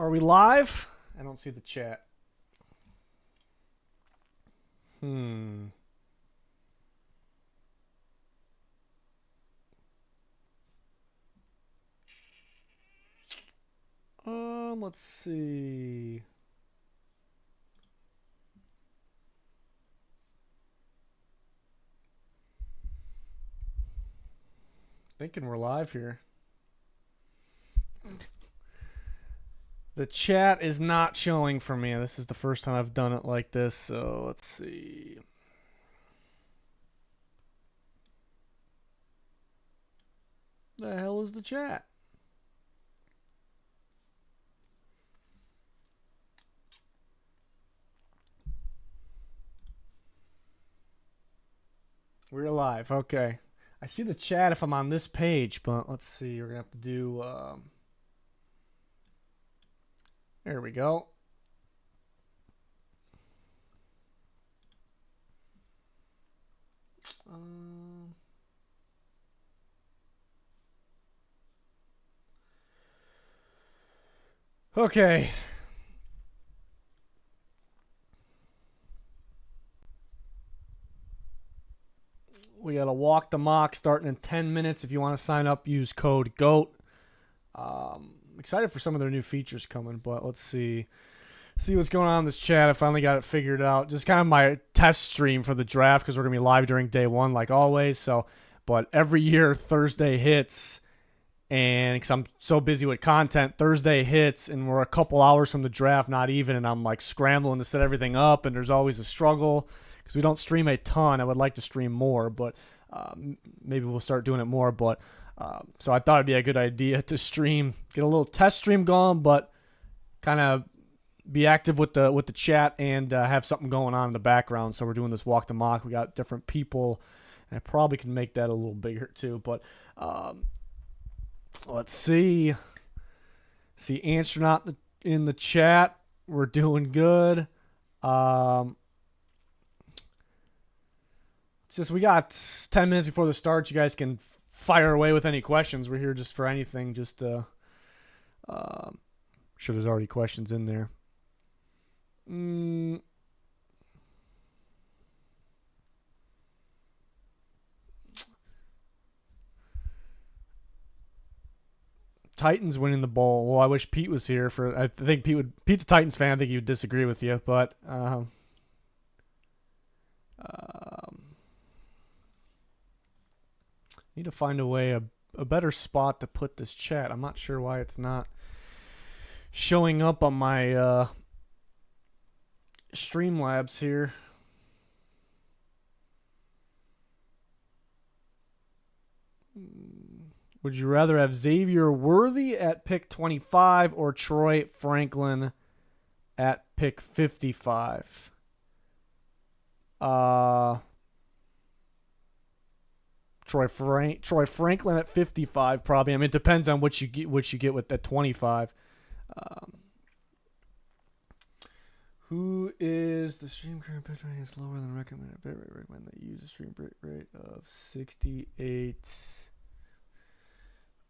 Are we live? I don't see the chat. Let's see. Thinking we're live here. The chat is not showing for me. This is the first time I've done it like this, so let's see. The hell is the chat? We're live. Okay. I see the chat if I'm on this page, but let's see. We're going to have to do... There we go. Okay. We got to walk the mock starting in 10 minutes. If you want to sign up, use code GOAT. Excited for some of their new features coming, but let's see what's going on in this chat. I finally got it figured out. Just kind of my test stream for the draft because we're going to be live during day one like always. So, but every year Thursday hits, and because I'm so busy with content, Thursday hits and we're a couple hours from the draft, not even, and I'm like scrambling to set everything up, and there's always a struggle because we don't stream a ton. I would like to stream more, but maybe we'll start doing it more. But so I thought it'd be a good idea to stream, get a little test stream going, but kind of be active with the chat and have something going on in the background. So we're doing this walk the mock. We got different people, and I probably can make that a little bigger too. But let's see. See Astronaut in the chat. We're doing good. It's just we got 10 minutes before the start. You guys can fire away with any questions. We're here just for anything. Just sure there's already questions in there. Titans winning the bowl. Well, I wish Pete was here for. I think Pete's a Titans fan. I think he would disagree with you, but need to find a way, a better spot to put this chat. I'm not sure why it's not showing up on my Streamlabs here. Would you rather have Xavier Worthy at pick 25 or Troy Franklin at pick 55? Troy Franklin at 55 probably. I mean, it depends on what you get with that 25. Who is the stream current bit rate is lower than recommended bit rate? Recommend that you use a stream bit rate of 68.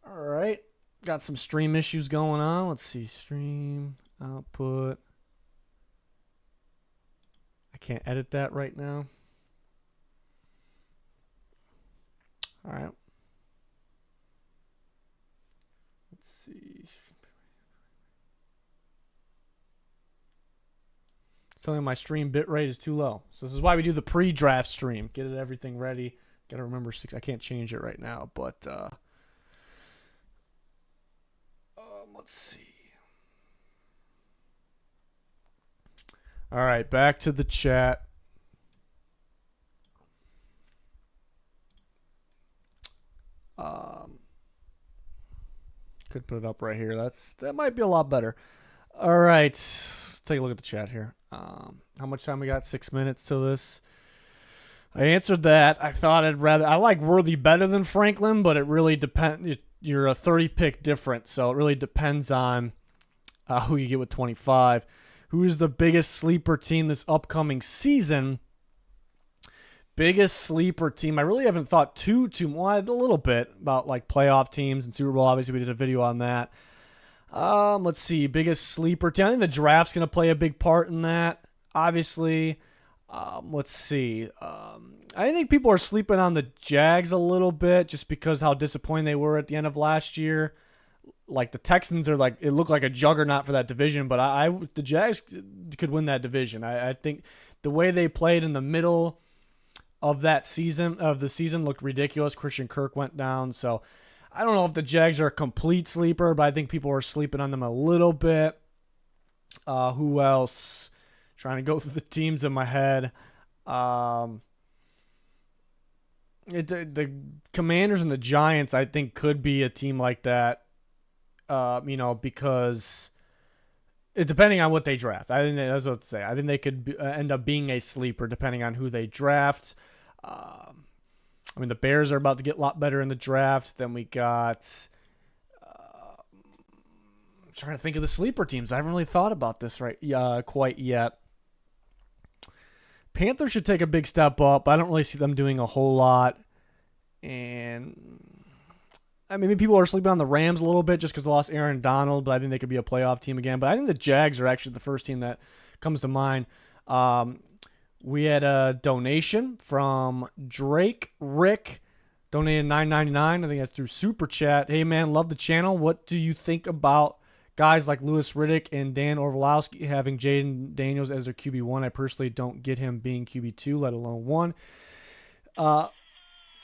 All right, got some stream issues going on. Let's see, stream output. I can't edit that right now. All right. Let's see. It's telling me my stream bit rate is too low. So this is why we do the pre-draft stream. Get everything ready. Got to remember I can't change it right now, but let's see. All right, back to the chat. Could put it up right here. That might be a lot better. All right, let's take a look at the chat here. How much time we got? 6 minutes till this. I answered that. I thought I like Worthy better than Franklin, but it really depends. You're a 30 pick difference, so it really depends on who you get with 25. Who is the biggest sleeper team this upcoming season? Biggest sleeper team. I really haven't thought too much, a little bit about like playoff teams and Super Bowl. Obviously, we did a video on that. Let's see. Biggest sleeper team. I think the draft's going to play a big part in that, obviously. Let's see. I think people are sleeping on the Jags a little bit just because how disappointing they were at the end of last year. Like the Texans are like, it looked like a juggernaut for that division, but the Jags could win that division. I think the way they played in the middle of the season looked ridiculous. Christian Kirk went down, so I don't know if the Jags are a complete sleeper, but I think people are sleeping on them a little bit. Who else? Trying to go through the teams in my head. The Commanders and the Giants, I think, could be a team like that. Because depending on what they draft, I think that's what to say. I think they could end up being a sleeper depending on who they draft. The Bears are about to get a lot better in the draft. Then we got. I'm trying to think of the sleeper teams. I haven't really thought about this quite yet. Panthers should take a big step up. I don't really see them doing a whole lot. And maybe people are sleeping on the Rams a little bit just because they lost Aaron Donald, but I think they could be a playoff team again. But I think the Jags are actually the first team that comes to mind. We had a donation from Drake Rick, donated $9.99. I think that's through Super Chat. Hey, man, love the channel. What do you think about guys like Louis Riddick and Dan Orlovsky having Jaden Daniels as their QB1? I personally don't get him being QB2, let alone 1.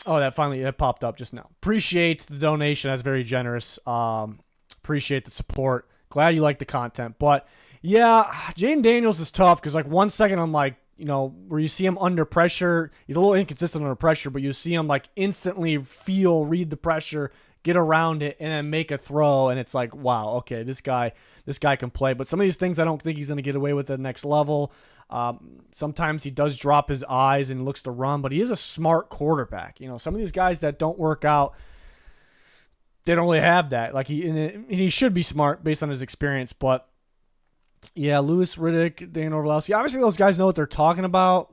That popped up just now. Appreciate the donation. That's very generous. Appreciate the support. Glad you like the content. But, yeah, Jaden Daniels is tough because, 1 second I'm like, where you see him under pressure. He's a little inconsistent under pressure, but you see him, instantly read the pressure, get around it, and then make a throw. And it's like, wow, okay, this guy can play. But some of these things I don't think he's going to get away with at the next level. Sometimes he does drop his eyes and looks to run, but he is a smart quarterback. Some of these guys that don't work out, they don't really have that. He should be smart based on his experience. But yeah, Louis Riddick, Dan Orlovsky, obviously those guys know what they're talking about.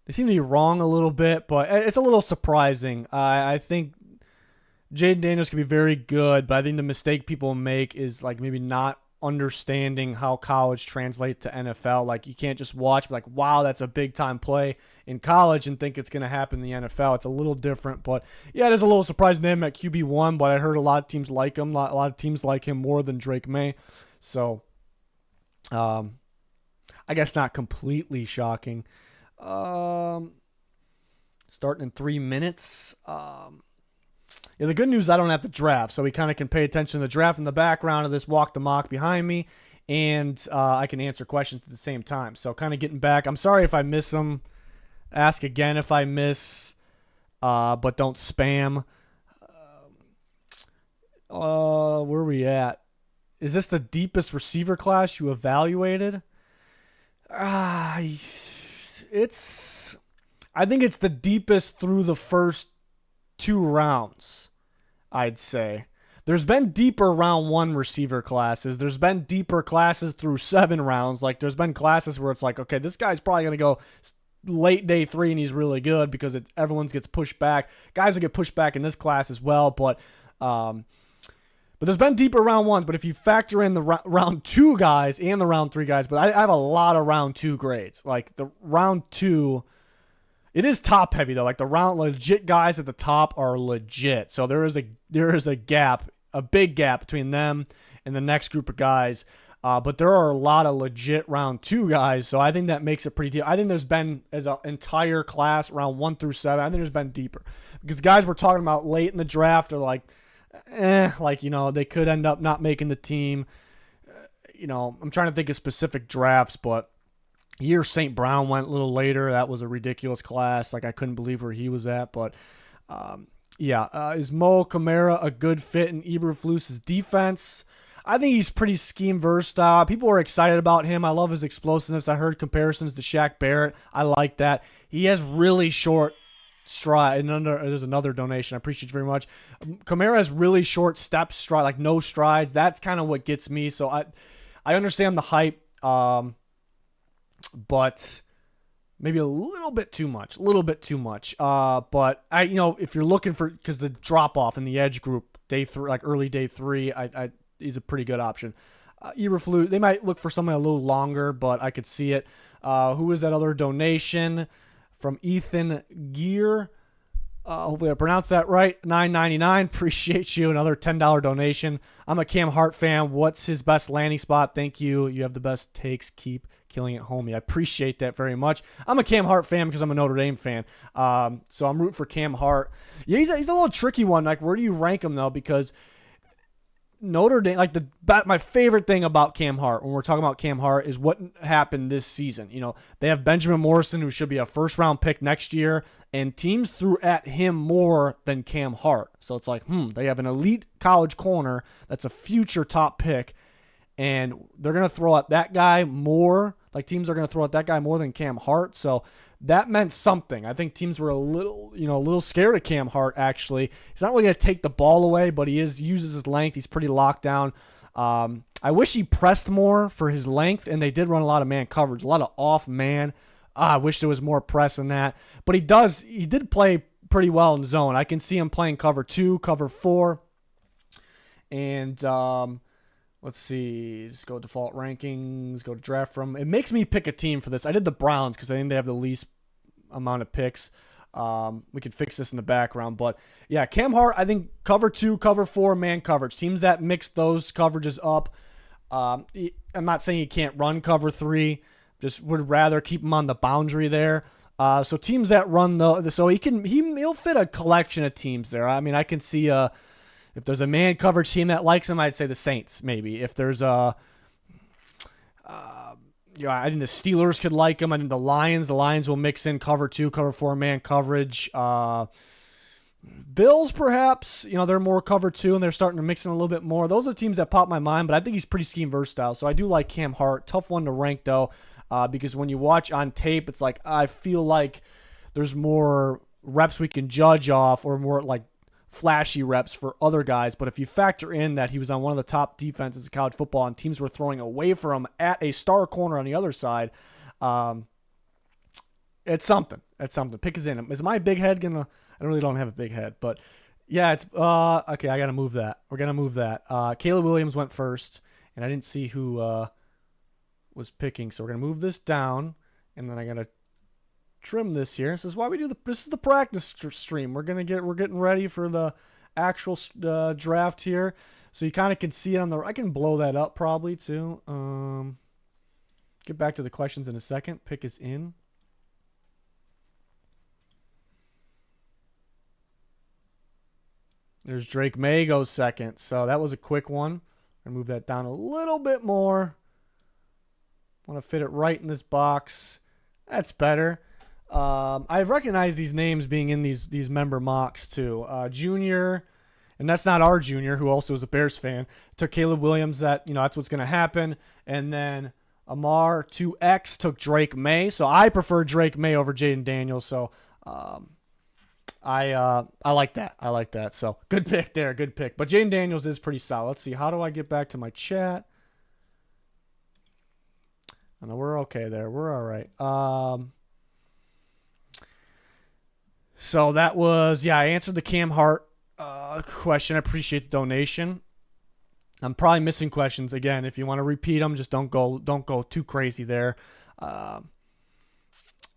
They seem to be wrong a little bit, but it's a little surprising. I think Jaden Daniels can be very good, but I think the mistake people make is maybe not understanding how college translates to NFL. You can't just watch, wow, that's a big time play in college and think it's going to happen in the NFL. It's a little different, but yeah, it is a little surprising to him at QB1, but I heard a lot of teams like him. A lot of teams like him more than Drake May. So, I guess not completely shocking. Starting in 3 minutes. Yeah, the good news is I don't have to draft, so we kind of can pay attention to the draft in the background of this walk the mock behind me, and I can answer questions at the same time. So kind of getting back. I'm sorry if I miss them. Ask again if I miss, but don't spam. Where are we at? Is this the deepest receiver class you evaluated? I think it's the deepest through the first 2 rounds, I'd say. There's been deeper round 1 receiver classes. There's been deeper classes through 7 rounds. There's been classes where it's okay, this guy's probably going to go late day 3 and he's really good because everyone gets pushed back. Guys will get pushed back in this class as well, but there's been deeper round 1s. But if you factor in the round 2 guys and the round 3 guys, but I have a lot of round 2 grades. The round 2, it is top heavy though. The round legit guys at the top are legit. So there is a gap, a big gap between them and the next group of guys. But there are a lot of legit round 2 guys. So I think that makes it pretty deep. I think there's been, as an entire class, round 1 through 7, I think there's been deeper. Because guys we're talking about late in the draft are they could end up not making the team. I'm trying to think of specific drafts, but year St. Brown went a little later. That was a ridiculous class. I couldn't believe where he was at. But, is Mo Kamara a good fit in Eberflus's defense? I think he's pretty scheme versatile. People are excited about him. I love his explosiveness. I heard comparisons to Shaq Barrett. I like that. He has really short stride. And there's another donation. I appreciate you very much. Kamara has really short step stride, no strides. That's kind of what gets me. So I understand the hype. But maybe a little bit too much. But if you're looking for, because the drop off in the edge group day 3, early day 3, he's a pretty good option. Eberflus, they might look for something a little longer, but I could see it. Who was that other donation from Ethan Gear? Hopefully I pronounced that right. $9.99. Appreciate you. Another $10 donation. I'm a Cam Hart fan. What's his best landing spot? Thank you. You have the best takes. Keep killing it, homie. I appreciate that very much. I'm a Cam Hart fan because I'm a Notre Dame fan. So I'm rooting for Cam Hart. Yeah, he's a little tricky one. Like, where do you rank him, though? Because Notre Dame, like my favorite thing about Cam Hart, when we're talking about Cam Hart, is what happened this season. You know, they have Benjamin Morrison, who should be a first-round pick next year, and teams threw at him more than Cam Hart. So it's like, they have an elite college corner that's a future top pick, and they're going to throw at that guy more. Like, teams are going to throw at that guy more than Cam Hart. So that meant something. I think teams were a little scared of Cam Hart, actually. He's not really going to take the ball away, but he uses his length. He's pretty locked down. I wish he pressed more for his length, and they did run a lot of man coverage, a lot of off man. I wish there was more press in that. But he did play pretty well in zone. I can see him playing cover 2, cover 4. And let's see. Just go default rankings, go to draft from. It makes me pick a team for this. I did the Browns because I think they have the least amount of picks. We could fix this in the background. But, yeah, Cam Hart, I think cover 2, cover 4, man coverage. Teams that mix those coverages up. I'm not saying you can't run cover 3. Just would rather keep him on the boundary there. So teams that run so he'll fit a collection of teams there. I mean, I can see if there's a man coverage team that likes him, I'd say the Saints maybe. If there's I think the Steelers could like him. I think the Lions will mix in cover 2, cover 4 man coverage. Bills perhaps, they're more cover 2 and they're starting to mix in a little bit more. Those are the teams that pop my mind, but I think he's pretty scheme versatile. So I do like Cam Hart. Tough one to rank though. Because when you watch on tape, it's like I feel like there's more reps we can judge off or more like flashy reps for other guys. But if you factor in that he was on one of the top defenses of college football and teams were throwing away from him at a star corner on the other side, it's something. It's something. Pick is in. Is my big head going to – I really don't have a big head. But, yeah, it's okay, I got to move that. We're going to move that. Caleb Williams went first, and I didn't see who was picking. So we're going to move this down, and then I got to trim this here. This is why we do this is the practice stream. We're getting ready for the actual draft here. So you kind of can see it on I can blow that up probably too. Get back to the questions in a second. Pick is in. There's Drake May goes second. So that was a quick one. I'm going to move that down a little bit more. Want to fit it right in this box. That's better. I've recognized these names being in these member mocks too. Junior, and that's not our Junior, who also is a Bears fan, took Caleb Williams. That's what's going to happen. And then Amar 2X took Drake May. So I prefer Drake May over Jaden Daniels. So I like that. I like that. So good pick there. Good pick. But Jaden Daniels is pretty solid. Let's see. How do I get back to my chat? I know we're okay there. We're all right. So that was, I answered the Cam Hart question. I appreciate the donation. I'm probably missing questions again. If you want to repeat them, just don't go too crazy there.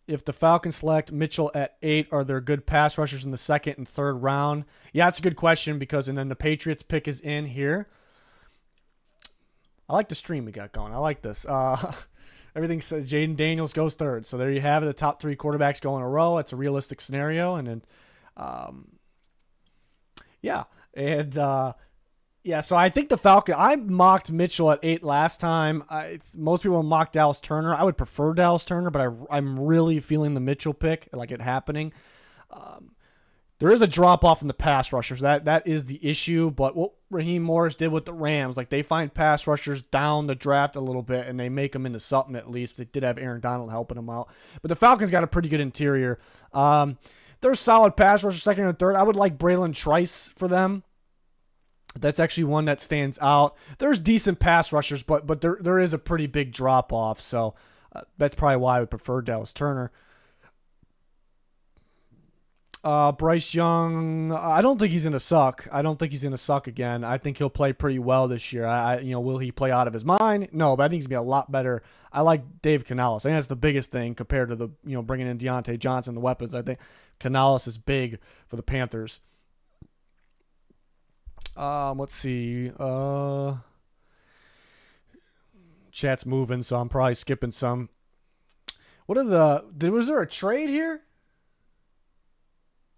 If the Falcons select Mitchell at 8, are there good pass rushers in the second and third round? Yeah, that's a good question and then the Patriots pick is in here. I like the stream we got going. I like this. Everything says Jaden Daniels goes third. So there you have it. The top 3 quarterbacks go in a row. It's a realistic scenario. And then, so I think the Falcons, I mocked Mitchell at 8 last time. Most people mocked Dallas Turner. I would prefer Dallas Turner, but I'm really feeling the Mitchell pick, like it happening. There is a drop-off in the pass rushers. That is the issue. But what Raheem Morris did with the Rams, like they find pass rushers down the draft a little bit, and they make them into something at least. They did have Aaron Donald helping them out. But the Falcons got a pretty good interior. They're solid pass rushers, second and third. I would like Braylon Trice for them. That's actually one that stands out. There's decent pass rushers, but there is a pretty big drop-off. So that's probably why I would prefer Dallas Turner. Bryce Young, I don't think he's gonna suck. I don't think he's gonna suck again. I think he'll play pretty well this year. Will he play out of his mind? No, but I think he's gonna be a lot better. I like Dave Canales. I think that's the biggest thing compared to the bringing in Deontay Johnson, the weapons. I think Canales is big for the Panthers. Let's see. Chat's moving, so I'm probably skipping some. Was there a trade here?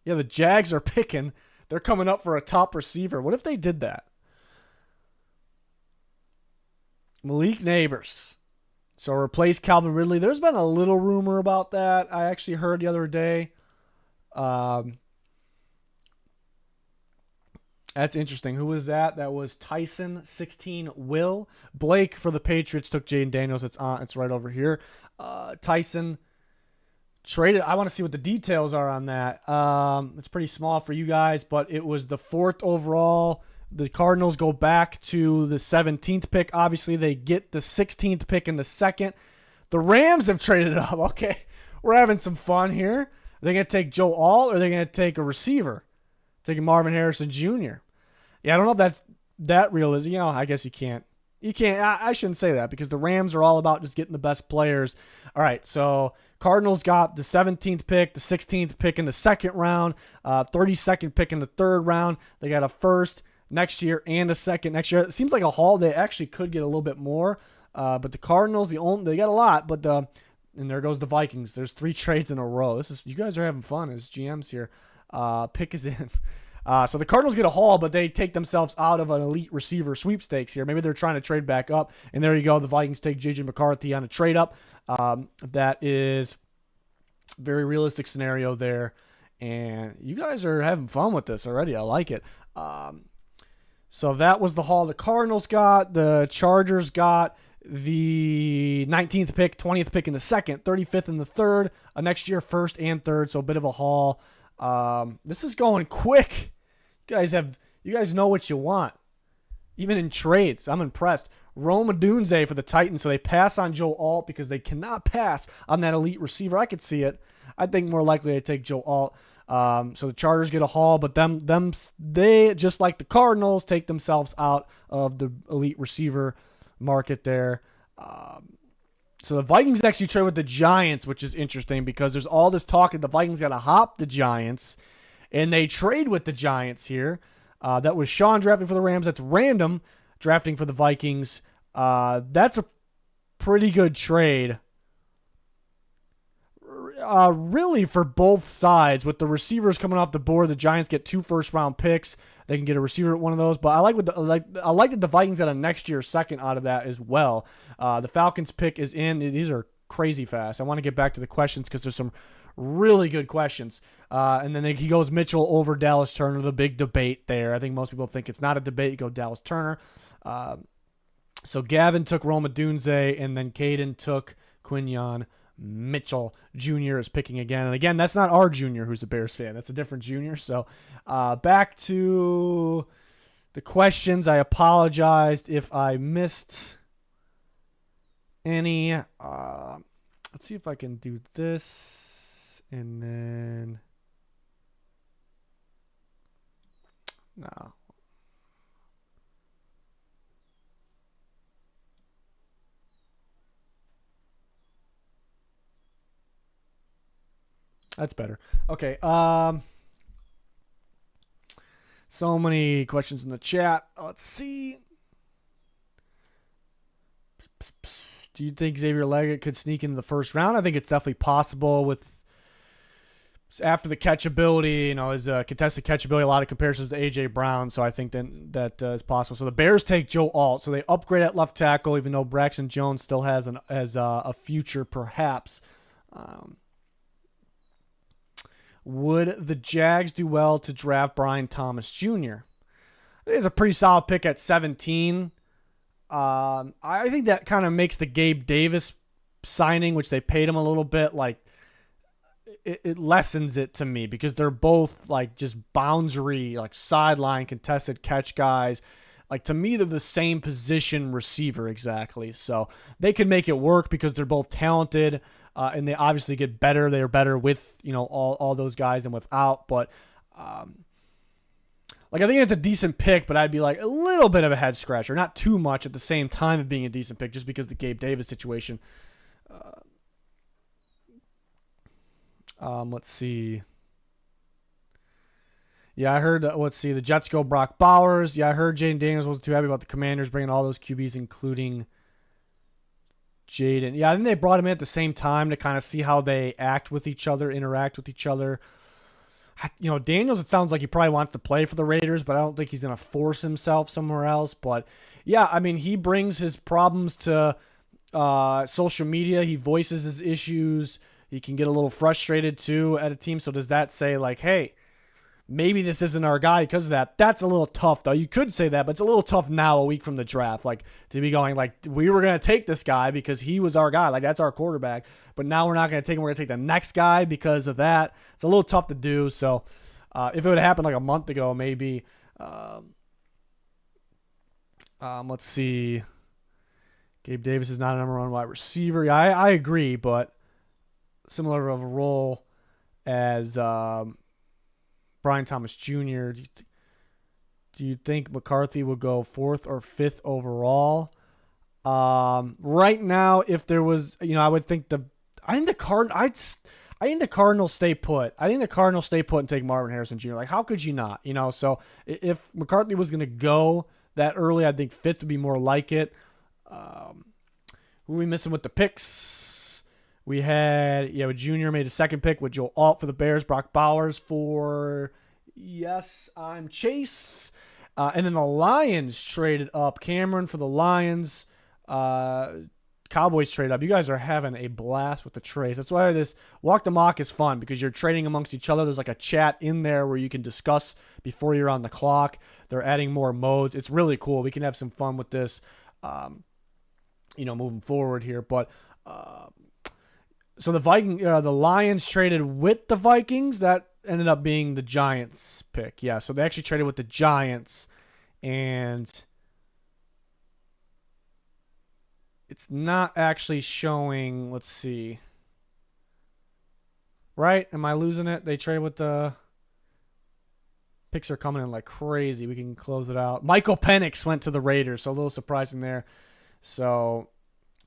Yeah, the Jags are picking. They're coming up for a top receiver. What if they did that? Malik Neighbors. So replace Calvin Ridley. There's been a little rumor about that. I actually heard the other day. That's interesting. Who was that? That was Tyson 16 Will. Blake for the Patriots took Jaden Daniels. It's right over here. Tyson traded. I want to see what the details are on that. It's pretty small for you guys, but it was the 4th overall. The Cardinals go back to the 17th pick. Obviously, they get the 16th pick in the 2nd. The Rams have traded up. Okay, we're having some fun here. Are they going to take Joe Alt, or are they going to take a receiver? Taking Marvin Harrison Jr. Yeah, I don't know if that's that realistic. I guess you can't. I shouldn't say that because the Rams are all about just getting the best players. All right, so Cardinals got the 17th pick, the 16th pick in the 2nd round, 32nd pick in the 3rd round. They got a 1st next year and a 2nd next year. It seems like a haul. They actually could get a little bit more, but the Cardinals, they got a lot. But and there goes the Vikings. There's 3 trades in a row. You guys are having fun as GMs here. Pick is in. So the Cardinals get a haul, but they take themselves out of an elite receiver sweepstakes here. Maybe they're trying to trade back up, and there you go. The Vikings take J.J. McCarthy on a trade up. That is a very realistic scenario there, and you guys are having fun with this already. I like it. So that was the haul the Cardinals got. The Chargers got the 19th pick, 20th pick in the 2nd, 35th in the 3rd, next year 1st and 3rd, so a bit of a haul. This is going quick. You guys know what you want. Even in trades, I'm impressed. Rome Odunze for the Titans, so they pass on Joe Alt because they cannot pass on that elite receiver. I could see it. I think more likely they take Joe Alt. So the Chargers get a haul, but they just like the Cardinals take themselves out of the elite receiver market there. So the Vikings actually trade with the Giants, which is interesting because there's all this talk that the Vikings got to hop the Giants, and they trade with the Giants here. That was Sean drafting for the Rams. That's random drafting for the Vikings. That's a pretty good trade. Really for both sides. With the receivers coming off the board, the Giants get 2 first-round picks. They can get a receiver at one of those. But I like that the Vikings got a next year 2nd out of that as well. The Falcons pick is in. These are crazy fast. I want to get back to the questions because there's some really good questions. And then he goes Mitchell over Dallas Turner, the big debate there. I think most people think it's not a debate. You go Dallas Turner. So Gavin took Rome Odunze, and then Caden took Quinyon Mitchell Jr. is picking again. And again, that's not our junior who's a Bears fan. That's a different junior. So back to the questions. I apologized if I missed any. Let's see if I can do this. And then... No. That's better. Okay. So many questions in the chat. Let's see. Do you think Xavier Leggett could sneak into the 1st round? I think it's definitely possible with after the catchability, his contested catchability, a lot of comparisons to A.J. Brown, so I think that is possible. So the Bears take Joe Alt, so they upgrade at left tackle, even though Braxton Jones still has a future perhaps. Would the Jags do well to draft Brian Thomas Jr.? It's a pretty solid pick at 17. I think that kind of makes the Gabe Davis signing, which they paid him a little bit, like it lessens it to me because they're both like just boundary, like sideline contested catch guys. Like to me, they're the same position receiver exactly. So they can make it work because they're both talented. and they obviously get better. They're better with, you know, all those guys than without. But like, I think it's a decent pick, but I'd be like a little bit of a head scratcher, not too much at the same time of being a decent pick, just because of the Gabe Davis situation. Let's see. Yeah, I heard, let's see, the Jets go Brock Bowers. Yeah, I heard Jaden Daniels wasn't too happy about the Commanders bringing all those QBs, including Jaden. Yeah, I think they brought him in at the same time to kind of see how they act with each other, interact with each other. You know, Daniels, it sounds like he probably wants to play for the Raiders, but I don't think he's going to force himself somewhere else. But yeah, I mean, he brings his problems to social media. He voices his issues. He can get a little frustrated too at a team. So does that say like, hey, maybe this isn't our guy because of that? That's a little tough, though. You could say that, but it's a little tough now, a week from the draft, like to be going like, we were going to take this guy because he was our guy, like that's our quarterback, but now we're not going to take him. We're going to take the next guy because of that. It's a little tough to do. So if it would have happened like a month ago, maybe. Let's see. Gabe Davis is not a number one wide receiver. Yeah, I agree, but similar of a role as Brian Thomas Jr. Do you think McCarthy would go 4th or 5th overall? Right now, if there was, you know, I would think I think the Cardinals stay put. I think the Cardinals stay put and take Marvin Harrison Jr. Like, how could you not? You know, so if McCarthy was going to go that early, I think 5th would be more like it. Who are we missing with the picks? We had, Junior made a second pick with Joe Alt for the Bears, Brock Bowers for Yes, I'm Chase. And then the Lions traded up. Cameron for the Lions. Cowboys trade up. You guys are having a blast with the trades. That's why this Walk the Mock is fun, because you're trading amongst each other. There's like a chat in there where you can discuss before you're on the clock. They're adding more modes. It's really cool. We can have some fun with this, moving forward here. But so the Lions traded with the Vikings. That ended up being the Giants pick. Yeah, so they actually traded with the Giants, and it's not actually showing. Let's see. Right? Am I losing it? They traded with the picks are coming in like crazy. We can close it out. Michael Penix went to the Raiders, so a little surprising there. So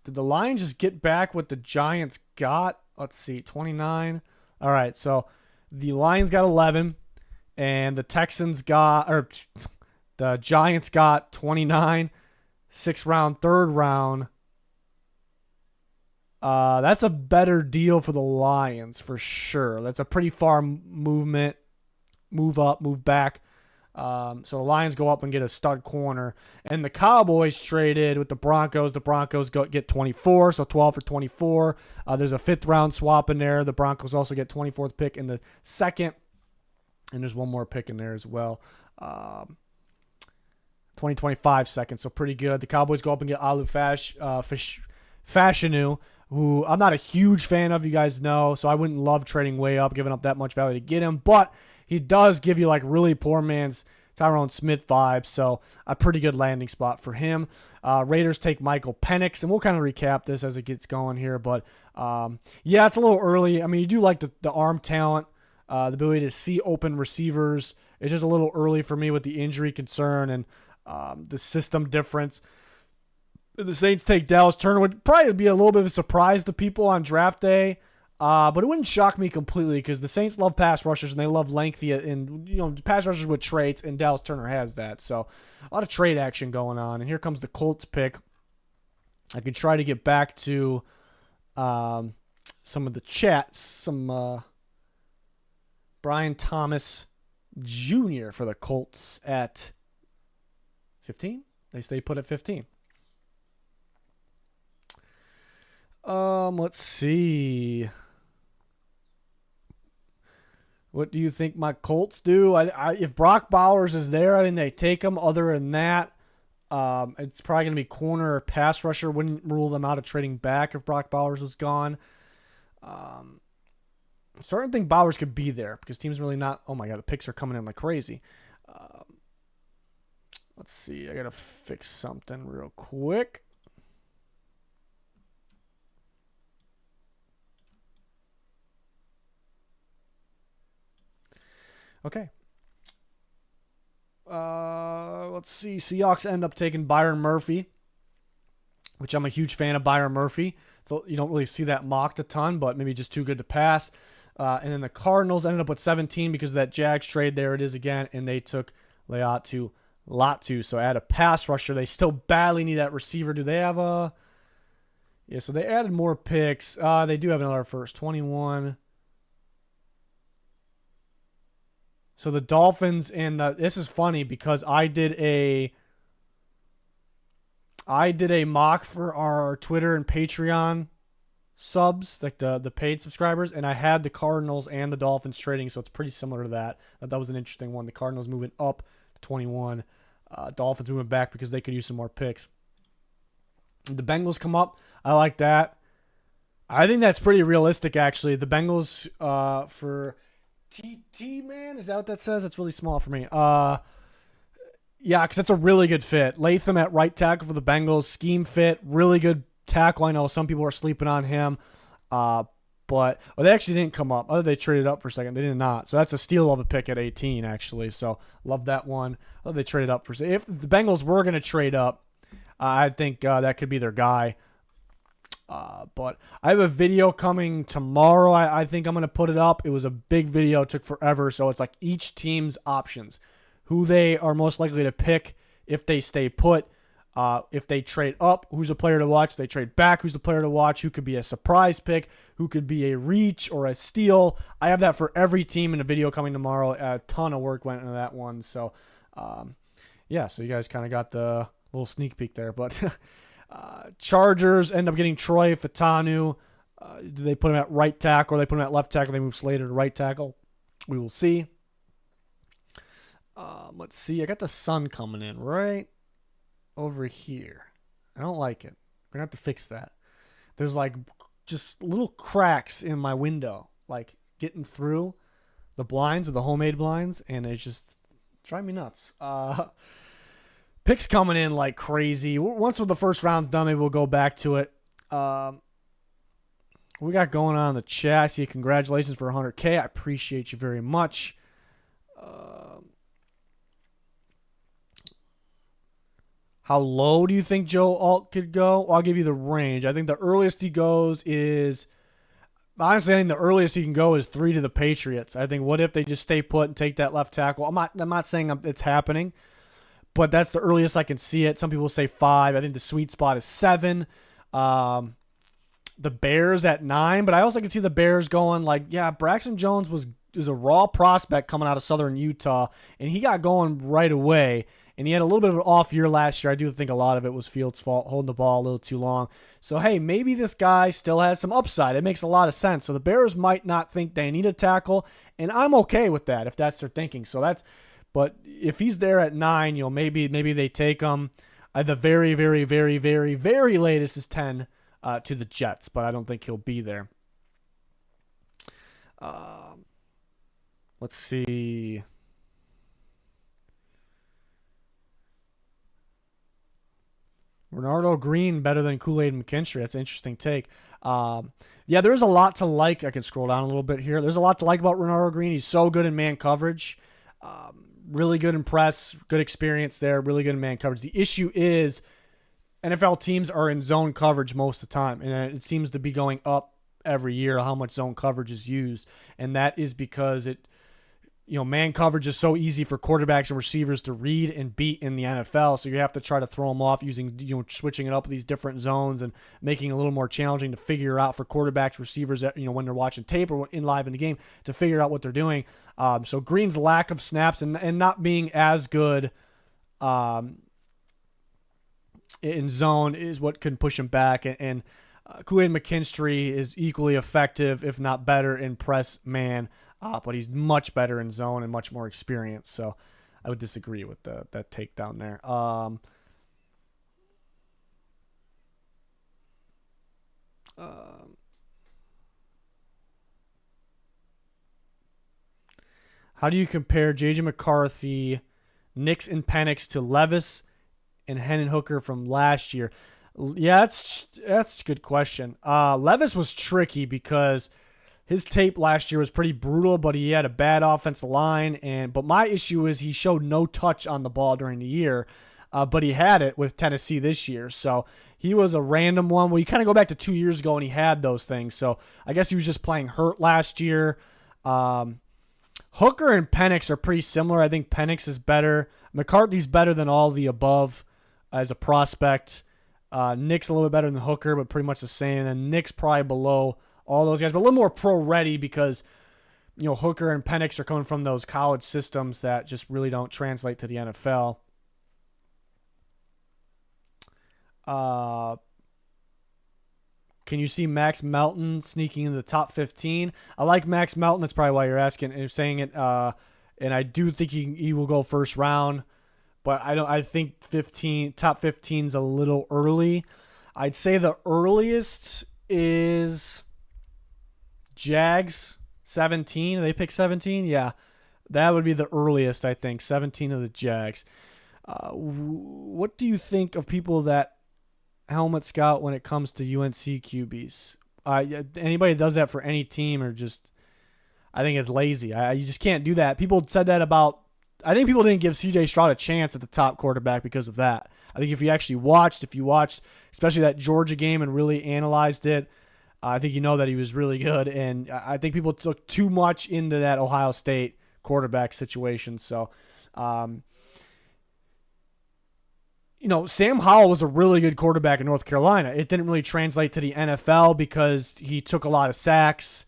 did the Lions just get back what the Giants got? Let's see, 29. All right, so the Lions got 11, and the Giants got 29, 6th round, 3rd round. That's a better deal for the Lions for sure. That's a pretty far movement, move up, move back. So the Lions go up and get a stud corner. And the Cowboys traded with the Broncos. The Broncos get 24, so 12 for 24. There's a 5th round swap in there. The Broncos also get 24th pick in the 2nd. And there's one more pick in there as well. 2025 second, so pretty good. The Cowboys go up and get Alu Fashanu, who I'm not a huge fan of, you guys know, so I wouldn't love trading way up, giving up that much value to get him. But he does give you like really poor man's Tyrone Smith vibes, so a pretty good landing spot for him. Raiders take Michael Penix, and we'll kind of recap this as it gets going here. But it's a little early. I mean, you do like the arm talent, the ability to see open receivers. It's just a little early for me with the injury concern and the system difference. The Saints take Dallas Turner. Would probably be a little bit of a surprise to people on draft day. But it wouldn't shock me completely, because the Saints love pass rushers and they love lengthy and pass rushers with traits, and Dallas Turner has that. So a lot of trade action going on. And here comes the Colts pick. I could try to get back to some of the chats. Some Brian Thomas Jr. for the Colts at 15. They stay put at 15. Let's see. What do you think my Colts do? If Brock Bowers is there, I think they take him. Other than that, it's probably going to be corner or pass rusher. Wouldn't rule them out of trading back if Brock Bowers was gone. Starting to think Bowers could be there, because teams really not. Oh my God, the picks are coming in like crazy. Let's see. I got to fix something real quick. Okay. Let's see. Seahawks end up taking Byron Murphy, which I'm a huge fan of Byron Murphy. So you don't really see that mocked a ton, but maybe just too good to pass. And then the Cardinals ended up with 17 because of that Jags trade. There it is again, and they took Laiatu Latu. So add a pass rusher. They still badly need that receiver. Do they have a... Yeah, so they added more picks. They do have another first. 21. So the Dolphins and this is funny because I did a mock for our Twitter and Patreon subs, like the paid subscribers, and I had the Cardinals and the Dolphins trading, so it's pretty similar to that. That was an interesting one. The Cardinals moving up to 21. Dolphins moving back because they could use some more picks. The Bengals come up. I like that. I think that's pretty realistic, actually. The Bengals for TT, man, is that what that says? It's really small for me. Yeah, because it's a really good fit. Latham at right tackle for the Bengals. Scheme fit. Really good tackle. I know some people are sleeping on him. But they actually didn't come up. They traded up for a second. They did not. So that's a steal of a pick at 18, actually. So love that one. They traded up for... If the Bengals were going to trade up, I think that could be their guy. But I have a video coming tomorrow. I think I'm going to put it up. It was a big video. It took forever. So it's like each team's options. Who they are most likely to pick if they stay put. If they trade up, who's a player to watch? If they trade back, who's the player to watch? Who could be a surprise pick? Who could be a reach or a steal? I have that for every team in a video coming tomorrow. A ton of work went into that one. So, yeah, so you guys kind of got the little sneak peek there. But Chargers end up getting Troy Fautanu. Do they put him at right tackle or they put him at left tackle? They move Slater to right tackle. We will see. Let's see. I got the sun coming in right over here. I don't like it. We're going to have to fix that. There's like just little cracks in my window, like getting through the blinds or the homemade blinds, and it's just driving me nuts. Picks coming in like crazy. Once the first round's done, maybe we'll go back to it. We got going on in the chat. I see congratulations for 100K. I appreciate you very much. How low do you think Joe Alt could go? Well, I'll give you the range. I think the earliest he goes is... Honestly, I think the earliest he can go is 3 to the Patriots. I think what if they just stay put and take that left tackle? I'm not saying it's happening, but that's the earliest I can see it. Some people say 5. I think the sweet spot is 7. The Bears at 9, but I also can see the Bears going like, yeah, Braxton Jones was a raw prospect coming out of Southern Utah, and he got going right away. And he had a little bit of an off year last year. I do think a lot of it was Fields' fault, holding the ball a little too long. So, hey, maybe this guy still has some upside. It makes a lot of sense. So the Bears might not think they need a tackle, and I'm okay with that if that's their thinking. But if he's there at 9, maybe they take him. The very, very, very, very, very latest is 10 to the Jets, but I don't think he'll be there. Let's see. Renardo Green better than Kool-Aid McKinstry. That's an interesting take. Yeah, there's a lot to like. I can scroll down a little bit here. There's a lot to like about Renardo Green. He's so good in man coverage. Really good in press. Good experience there. Really good in man coverage. The issue is NFL teams are in zone coverage most of the time, and it seems to be going up every year how much zone coverage is used, and that is because man coverage is so easy for quarterbacks and receivers to read and beat in the NFL. So you have to try to throw them off using, switching it up with these different zones and making it a little more challenging to figure out for quarterbacks, receivers, when they're watching tape or live in the game to figure out what they're doing. So Green's lack of snaps and not being as good in zone is what can push him back. And Kool-Aid McKinstry is equally effective, if not better, in press man. But he's much better in zone and much more experienced. So I would disagree with that take down there. How do you compare J.J. McCarthy, Nix and Penix to Levis and Hendon Hooker from last year? Yeah, that's a good question. Levis was tricky because his tape last year was pretty brutal, but he had a bad offensive line. But my issue is he showed no touch on the ball during the year, but he had it with Tennessee this year. So he was a random one. Well, you kind of go back to 2 years ago and he had those things. So I guess he was just playing hurt last year. Hooker and Penix are pretty similar. I think Penix is better. McCarthy's better than all the above as a prospect. Nick's a little bit better than Hooker, but pretty much the same. And then Nick's probably below all those guys, but a little more pro-ready because, Hooker and Penix are coming from those college systems that just really don't translate to the NFL. Can you see Max Melton sneaking into the top 15? I like Max Melton. That's probably why you're asking and saying it. And I do think he will go first round, but I think top 15 is a little early. I'd say the earliest is Jags 17. They pick 17. Yeah, that would be the earliest. I think 17 of the Jags. What do you think of people that helmet scout when it comes to UNC QBs? Anybody that does that for any team or just, I think it's lazy. You just can't do that. People said that about, I think people didn't give CJ Stroud a chance at the top quarterback because of that. I think if you watched, especially that Georgia game and really analyzed it, I think that he was really good. And I think people took too much into that Ohio State quarterback situation. So, Sam Howell was a really good quarterback in North Carolina. It didn't really translate to the NFL because he took a lot of sacks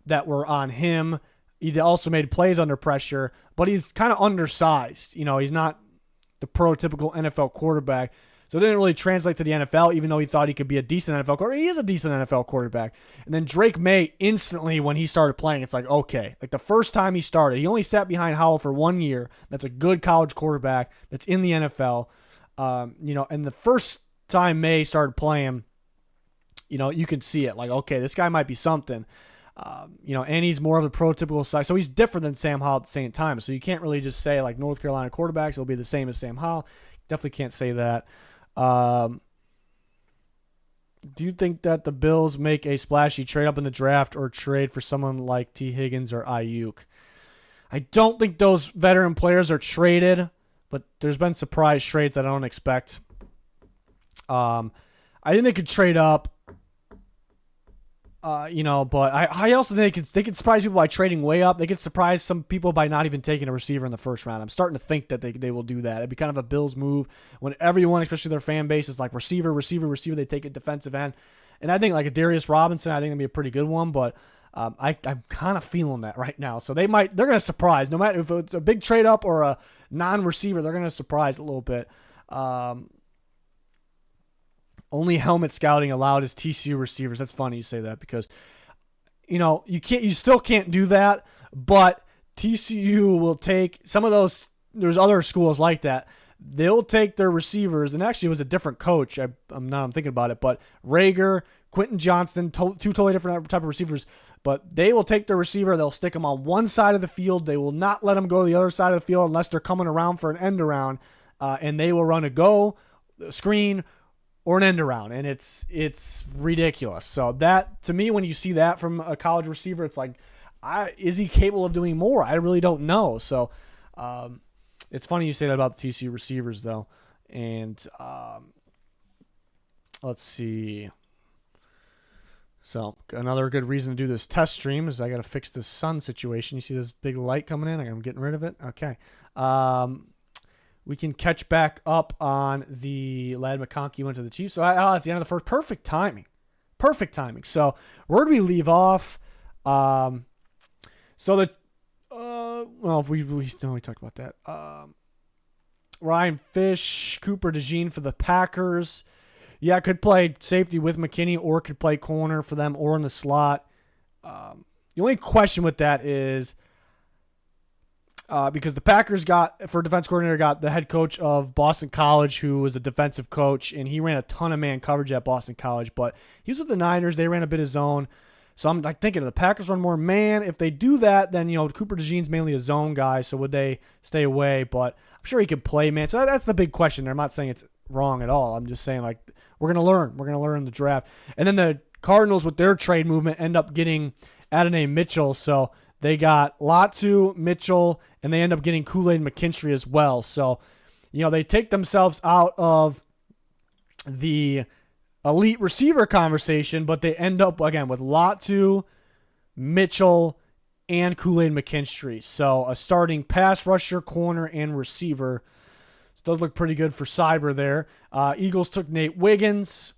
that were on him. He also made plays under pressure, but he's kind of undersized. He's not the prototypical NFL quarterback. So it didn't really translate to the NFL, even though he thought he could be a decent NFL quarterback. He is a decent NFL quarterback. And then Drake May, instantly when he started playing, it's like, okay. Like the first time he started, he only sat behind Howell for 1 year. That's a good college quarterback that's in the NFL. And the first time May started playing, you could see it. Like, okay, this guy might be something. And he's more of the prototypical size. So he's different than Sam Howell at the same time. So you can't really just say, like, North Carolina quarterbacks will be the same as Sam Howell. Definitely can't say that. Do you think that the Bills make a splashy trade up in the draft or trade for someone like T. Higgins or Ayuk? I don't think those veteran players are traded, but there's been surprise trades that I don't expect. I think they could trade up, but I also think they could surprise people by trading way up. They could surprise some people by not even taking a receiver in the first round. I'm starting to think that they will do that. It'd be kind of a Bills move when everyone, especially their fan base, is like receiver. They take a defensive end. And I think like a Darius Robinson, I think that'd be a pretty good one, but I'm kind of feeling that right now. So they're going to surprise. No matter if it's a big trade up or a non-receiver, they're going to surprise a little bit. Only helmet scouting allowed is TCU receivers. That's funny you say that because, you still can't do that, but TCU will take some of those. There's other schools like that. They'll take their receivers, and actually it was a different coach. I'm thinking about it, but Rager, Quentin Johnston, two totally different type of receivers, but they will take their receiver. They'll stick them on one side of the field. They will not let them go to the other side of the field unless they're coming around for an end around, and they will run a go, screen, or an end around, and it's ridiculous. So that, to me, when you see that from a college receiver, it's like, is he capable of doing more? I really don't know. So it's funny you say that about the TCU receivers, though. And let's see. So another good reason to do this test stream is I got to fix this sun situation. You see this big light coming in? I'm getting rid of it. Okay. We can catch back up on the Ladd McConkey went to the Chiefs. So it's the end of the first. Perfect timing. So where do we leave off? We talked about that. Ryan Fish, Cooper DeJean for the Packers. Yeah, could play safety with McKinney or could play corner for them or in the slot. The only question with that is because the Packers for defense coordinator, got the head coach of Boston College, who was a defensive coach, and he ran a ton of man coverage at Boston College. But he was with the Niners. They ran a bit of zone. So I'm thinking the Packers run more man. If they do that, then, Cooper DeJean's mainly a zone guy, so would they stay away? But I'm sure he can play man. So that's the big question there. I'm not saying it's wrong at all. I'm just saying, like, we're going to learn. We're going to learn in the draft. And then the Cardinals, with their trade movement, end up getting Adonai Mitchell. So they got Latu, Mitchell, and they end up getting Kool-Aid McKinstry as well. So, they take themselves out of the elite receiver conversation, but they end up, again, with Latu, Mitchell, and Kool-Aid McKinstry. So a starting pass rusher, corner, and receiver. This does look pretty good for Cyber there. Eagles took Nate Wiggins.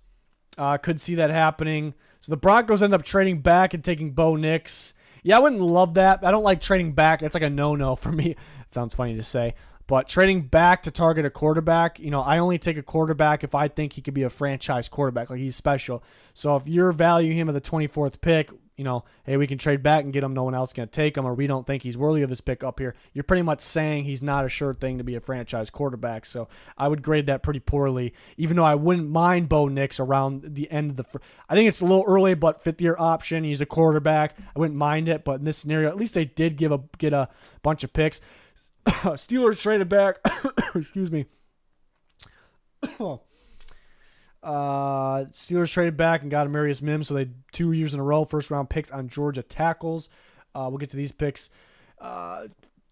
Could see that happening. So the Broncos end up trading back and taking Bo Nix. Yeah, I wouldn't love that. I don't like trading back. That's like a no-no for me. It sounds funny to say. But trading back to target a quarterback, I only take a quarterback if I think he could be a franchise quarterback, like he's special. So if you're valuing him at the 24th pick, hey, we can trade back and get him. No one else is going to take him, or we don't think he's worthy of his pick up here. You're pretty much saying he's not a sure thing to be a franchise quarterback. So I would grade that pretty poorly, even though I wouldn't mind Bo Nix around the end of the I think it's a little early, but fifth-year option. He's a quarterback. I wouldn't mind it, but in this scenario, at least they did get a bunch of picks. Steelers traded back. Excuse me. Steelers traded back and got Amarius Mims, so they 2 years in a row first-round picks on Georgia tackles. We'll get to these picks.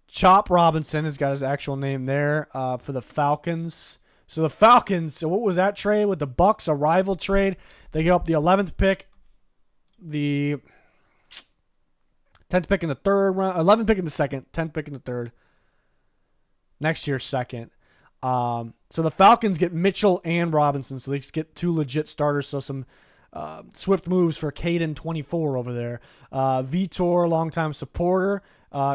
Chop Robinson has got his actual name there for the Falcons. So the Falcons, so what was that trade with the Bucks? A rival trade. They give up the 11th pick, the 10th pick in the third round, 11th pick in the second, 10th pick in the third. Next year's second. So the Falcons get Mitchell and Robinson, so they just get two legit starters. So some swift moves for Caden 24 over there. Vitor, longtime supporter,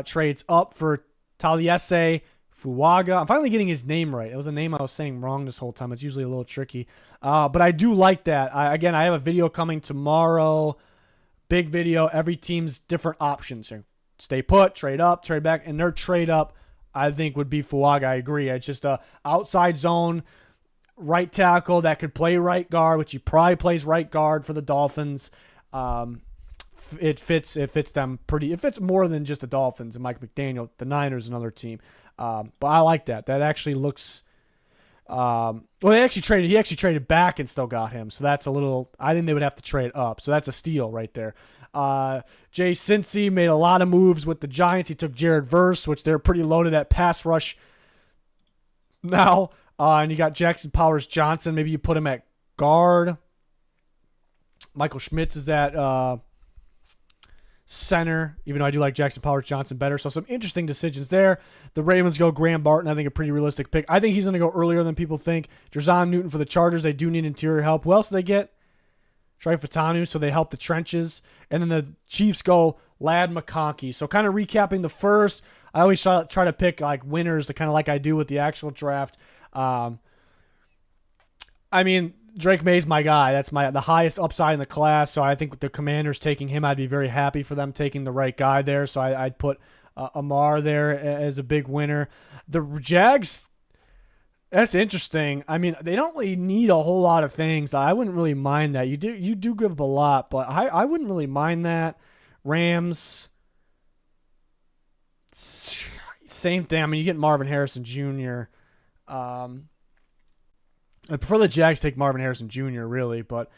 trades up for Taliese Fuaga. I'm finally getting his name right. It was a name I was saying wrong this whole time. It's usually a little tricky. But I do like that. I have a video coming tomorrow. Big video. Every team's different options here. Stay put, trade up, trade back, and their trade up I think would be Fuaga. I agree. It's just a outside zone right tackle that could play right guard, which he probably plays right guard for the Dolphins. It fits them pretty. It fits more than just the Dolphins and Mike McDaniel. The Niners, another team. But I like that. That actually looks. Well, he actually traded back and still got him. So that's a little. I think they would have to trade up. So that's a steal right there. Jay Cincy made a lot of moves with the Giants. He took Jared Verse, which they're pretty loaded at pass rush now. And you got Jackson Powers Johnson. Maybe you put him at guard. Michael Schmitz is at center, even though I do like Jackson Powers Johnson better. So some interesting decisions there. The Ravens go Graham Barton. I think a pretty realistic pick. I think he's going to go earlier than people think. Jerzon Newton for the Chargers. They do need interior help. Who else do they get? Trey Fatanu, so they help the trenches. And then the Chiefs go Ladd McConkey. So kind of recapping the first, I always try to pick like winners, kind of like I do with the actual draft. I mean, Drake May's my guy. That's the highest upside in the class. So I think with the Commanders taking him, I'd be very happy for them taking the right guy there. So I'd put Amar there as a big winner. The Jags, that's interesting. I mean, they don't really need a whole lot of things. I wouldn't really mind that. You do give up a lot, but I wouldn't really mind that. Rams, same thing. I mean, you get Marvin Harrison Jr. I prefer the Jags take Marvin Harrison Jr. really, but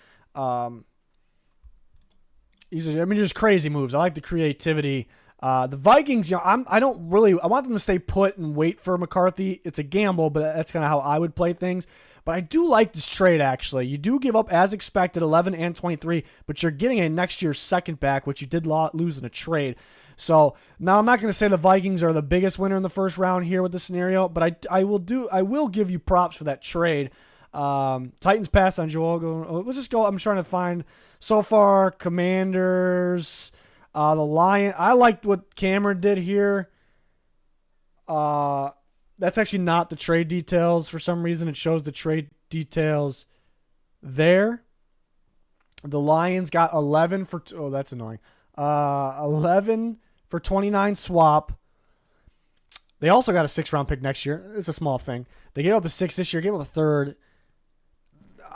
just crazy moves. I like the creativity. The Vikings, I want them to stay put and wait for McCarthy. It's a gamble, but that's kind of how I would play things. But I do like this trade, actually. You do give up, as expected, 11 and 23, but you're getting a next year's second back, which you did lose in a trade. So now I'm not going to say the Vikings are the biggest winner in the first round here with this scenario, but I will give you props for that trade. Titans pass on Joel. Let's just go. I'm trying to find so far Commanders. The Lion. I liked what Cameron did here. That's actually not the trade details. For some reason, it shows the trade details there. The Lions got 11 for. Oh, that's annoying. 11 for 29 swap. They also got a 6th-round pick next year. It's a small thing. They gave up a 6 this year. Gave up a 3rd.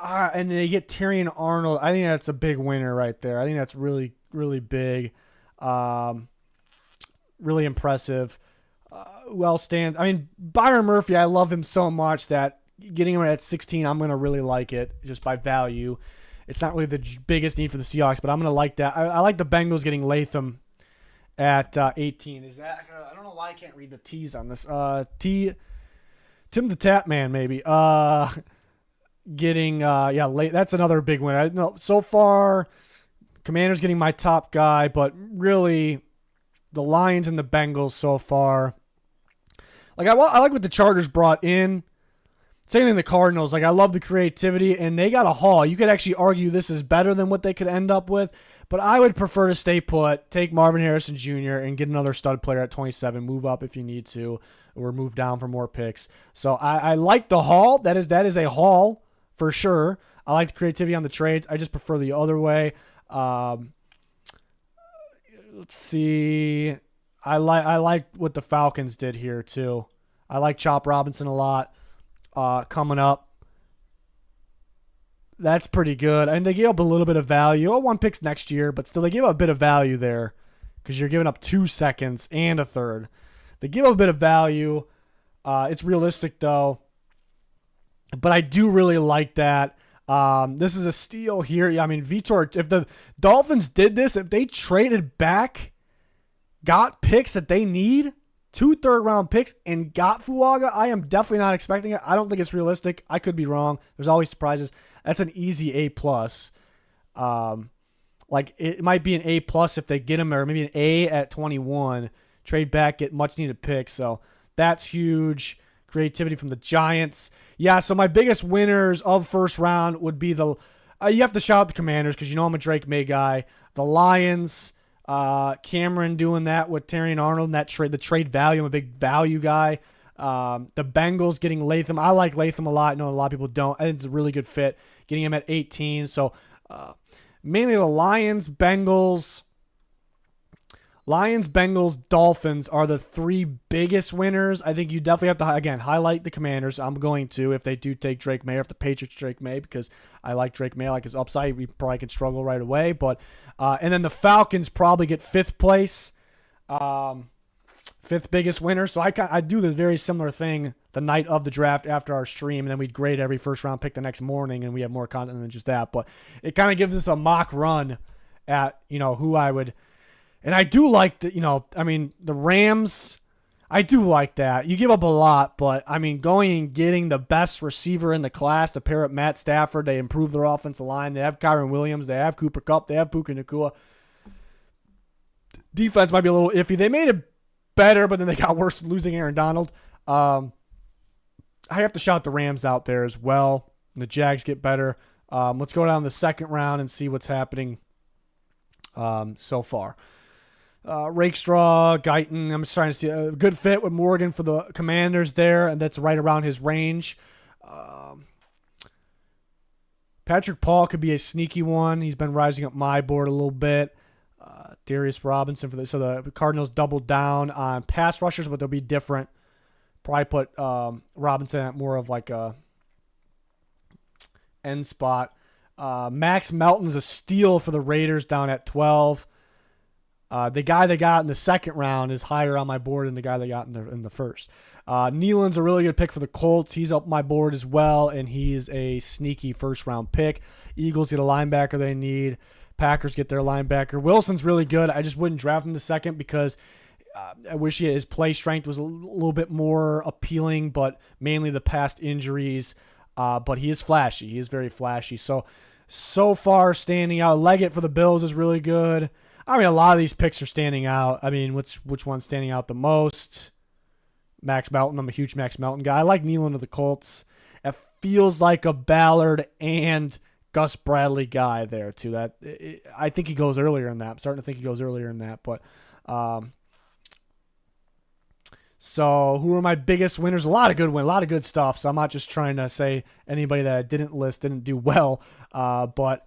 And they get Tyrion Arnold. I think that's a big winner right there. I think that's really, really big. Really impressive. Byron Murphy, I love him so much that getting him at 16, I'm going to really like it just by value. it's not really the biggest need for the Seahawks, but I'm going to like that. I like the Bengals getting Latham at 18. Is that? I don't know why I can't read the T's on this. Tim the Tap Man, maybe. Getting late. That's another big win. I know so far, Commanders getting my top guy, but really, the Lions and the Bengals so far. Like I like what the Chargers brought in. Same thing the Cardinals. Like I love the creativity, and they got a haul. You could actually argue this is better than what they could end up with, but I would prefer to stay put, take Marvin Harrison Jr. and get another stud player at 27. Move up if you need to, or move down for more picks. So I like the haul. That is a haul for sure. I like the creativity on the trades. I just prefer the other way. Let's see. I like what the Falcons did here too. I like Chop Robinson a lot. Coming up. That's pretty good. And they gave up a little bit of value. 1 picks next year, but still they gave up a bit of value there because you're giving up 2 seconds and a third. They give up a bit of value. It's realistic though. But I do really like that. This is a steal here. I mean, Vitor, if the Dolphins did this, if they traded back, got picks that they need, 2 third-round picks, and got Fuaga, I am definitely not expecting it. I don't think it's realistic. I could be wrong. There's always surprises. That's an easy A+. Like, it might be an A+ if they get him, or maybe an A at 21. Trade back, get much-needed picks. So that's huge. Creativity from the Giants. Yeah, so my biggest winners of first round would be the you have to shout out the Commanders because you know I'm a Drake May guy. The Lions, Cameron doing that with Terry and Arnold and the trade value. I'm a big value guy. The Bengals getting Latham. I like Latham a lot. I know a lot of people don't. I think it's a really good fit. Getting him at 18. So mainly the Lions, Bengals, Dolphins are the 3 biggest winners. I think you definitely have to, again, highlight the Commanders. I'm going to if they do take Drake May, or if the Patriots Drake May, because I like Drake May. I like his upside. We probably could struggle right away. But and then the Falcons probably get 5th place, 5th biggest winner. So I do the very similar thing the night of the draft after our stream, and then we'd grade every first-round pick the next morning, and we have more content than just that. But it kind of gives us a mock run at, who I would – and I do like the Rams, I do like that. You give up a lot, but, going and getting the best receiver in the class to pair up Matt Stafford, they improve their offensive line. They have Kyron Williams. They have Cooper Kupp. They have Puka Nacua. Defense might be a little iffy. They made it better, but then they got worse losing Aaron Donald. I have to shout the Rams out there as well. The Jags get better. Let's go down the second round and see what's happening so far. Rakestraw, Guyton, I'm just trying to see a good fit with Morgan for the Commanders there, and that's right around his range. Patrick Paul could be a sneaky one. He's been rising up my board a little bit. Darius Robinson so the Cardinals doubled down on pass rushers, but they'll be different. Probably put Robinson at more of like a end spot. Max Melton's a steal for the Raiders down at 12. The guy they got in the second round is higher on my board than the guy they got in the first. Nealon's a really good pick for the Colts. He's up my board as well, and he's a sneaky first-round pick. Eagles get a linebacker they need. Packers get their linebacker. Wilson's really good. I just wouldn't draft him the second because I wish his play strength was a little bit more appealing, but mainly the past injuries. But he is flashy. He is very flashy. So far standing out. Leggett for the Bills is really good. A lot of these picks are standing out. Which one's standing out the most? Max Melton. I'm a huge Max Melton guy. I like Nealon of the Colts. It feels like a Ballard and Gus Bradley guy there, too. I think he goes earlier in that. I'm starting to think he goes earlier in that. But so who are my biggest winners? A lot of good stuff. So I'm not just trying to say anybody that I didn't list didn't do well. But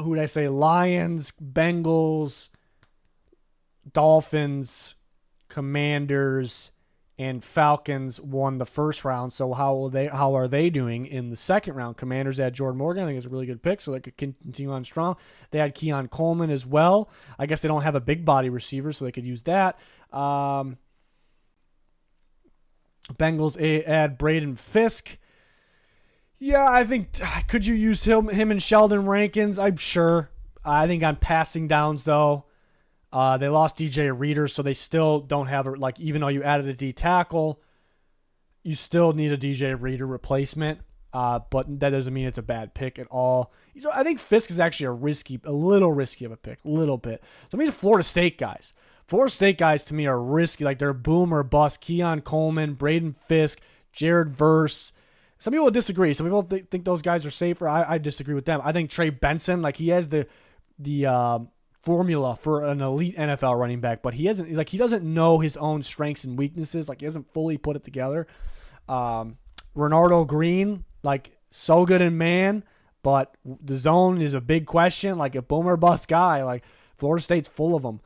who did I say? Lions, Bengals, Dolphins, Commanders, and Falcons won the first round. So how are they doing in the second round? Commanders had Jordan Morgan. I think it's a really good pick, so they could continue on strong. They had Keon Coleman as well. I guess they don't have a big body receiver, so they could use that. Bengals add Braden Fisk. Yeah, I think could you use him and Sheldon Rankins? I'm sure. I think on passing downs though, they lost DJ Reader, so they still don't have like even though you added a D tackle, you still need a DJ Reader replacement. But that doesn't mean it's a bad pick at all. So I think Fisk is actually a little risky of a pick, a little bit. So these Florida State guys. Florida State guys to me are risky, like they're boom or bust. Keon Coleman, Braden Fisk, Jared Verse. Some people disagree. Some people think those guys are safer. I disagree with them. I think Trey Benson, like he has the formula for an elite NFL running back, but he doesn't know his own strengths and weaknesses. Like he hasn't fully put it together. Renardo Green, like so good in man, but the zone is a big question. Like a boomer bust guy, like Florida State's full of them.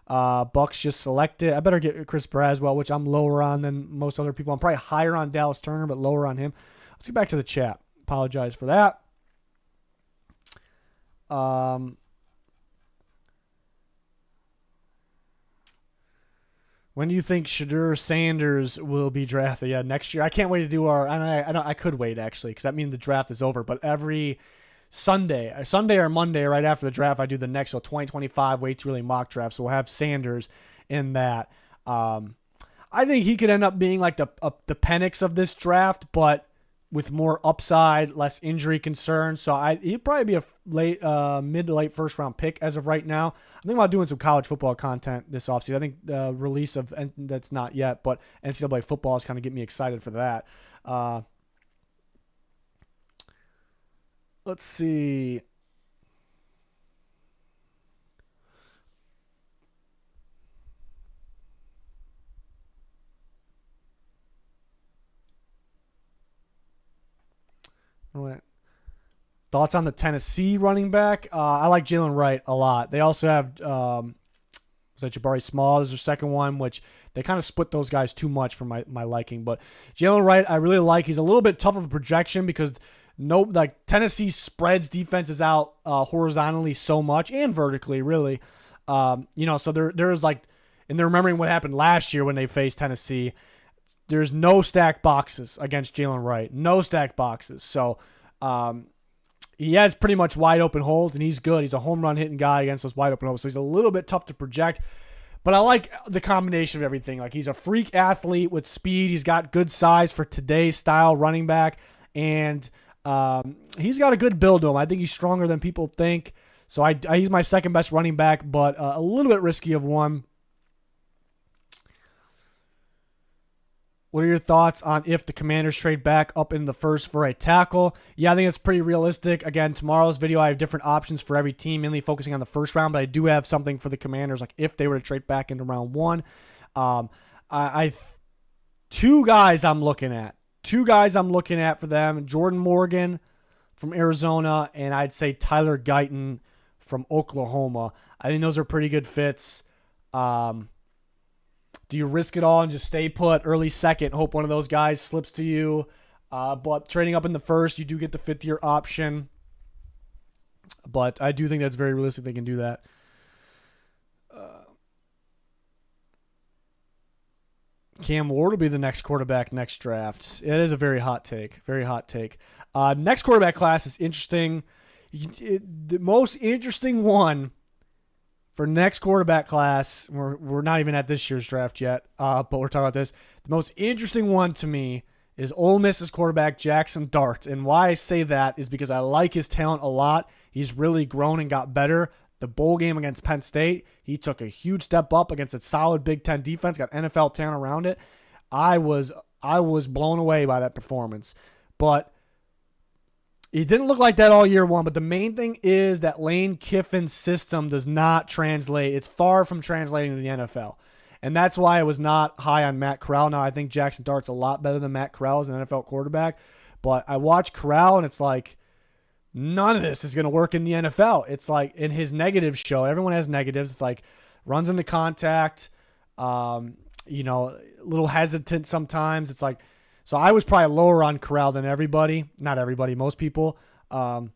Bucks just selected. I better get Chris Braswell, which I'm lower on than most other people. I'm probably higher on Dallas Turner, but lower on him. Let's get back to the chat. Apologize for that. When do you think Shedeur Sanders will be drafted? Yeah, next year. I can't wait to do our. I could wait actually, because that means the draft is over. But every Sunday or Monday, right after the draft, I do the next. So 2025 Way Too Early mock draft. So we'll have Sanders in that. I think he could end up being like the Penix of this draft, but with more upside, less injury concerns. So he'd probably be a mid to late first round pick as of right now. I'm thinking about doing some college football content this offseason. I think the release of, and that's not yet, but NCAA football is kind of getting me excited for that. Let's see. Thoughts on the Tennessee running back? I like Jalen Wright a lot. They also have was that Jabari Small is their second one, which they kind of split those guys too much for my liking. But Jalen Wright, I really like. He's a little bit tough of a projection because Tennessee spreads defenses out horizontally so much and vertically, really. So there's like, and they're remembering what happened last year when they faced Tennessee. There's no stacked boxes against Jalen Wright. No stacked boxes. So he has pretty much wide open holes, and he's good. He's a home run hitting guy against those wide open holes. So he's a little bit tough to project. But I like the combination of everything. Like he's a freak athlete with speed. He's got good size for today's style running back. And he's got a good build to him. I think he's stronger than people think. So he's my second best running back, but a little bit risky of one. What are your thoughts on if the Commanders trade back up in the first for a tackle? Yeah, I think it's pretty realistic. Again, tomorrow's video, I have different options for every team, mainly focusing on the first round, but I do have something for the Commanders, like if they were to trade back into round one. Two guys I'm looking at for them, Jordan Morgan from Arizona, and I'd say Tyler Guyton from Oklahoma. I think those are pretty good fits. Do you risk it all and just stay put early second, hope one of those guys slips to you? But trading up in the first, you do get the fifth-year option. But I do think that's very realistic they can do that. Cam Ward will be the next quarterback next draft. It is a very hot take. Very hot take. Next quarterback class is interesting. The most interesting one for next quarterback class, we're not even at this year's draft yet, but we're talking about this. The most interesting one to me is Ole Miss's quarterback, Jackson Dart. And why I say that is because I like his talent a lot. He's really grown and got better. The bowl game against Penn State, he took a huge step up against a solid Big Ten defense, got NFL talent around it. I was blown away by that performance. But he didn't look like that all year one, but the main thing is that Lane Kiffin's system does not translate. It's far from translating to the NFL. And that's why I was not high on Matt Corral. Now, I think Jackson Dart's a lot better than Matt Corral as an NFL quarterback. But I watch Corral, and it's like, none of this is going to work in the NFL. It's like in his negative show, everyone has negatives. It's like runs into contact, a little hesitant sometimes. It's like, so I was probably lower on Corral than everybody. Not everybody, most people. And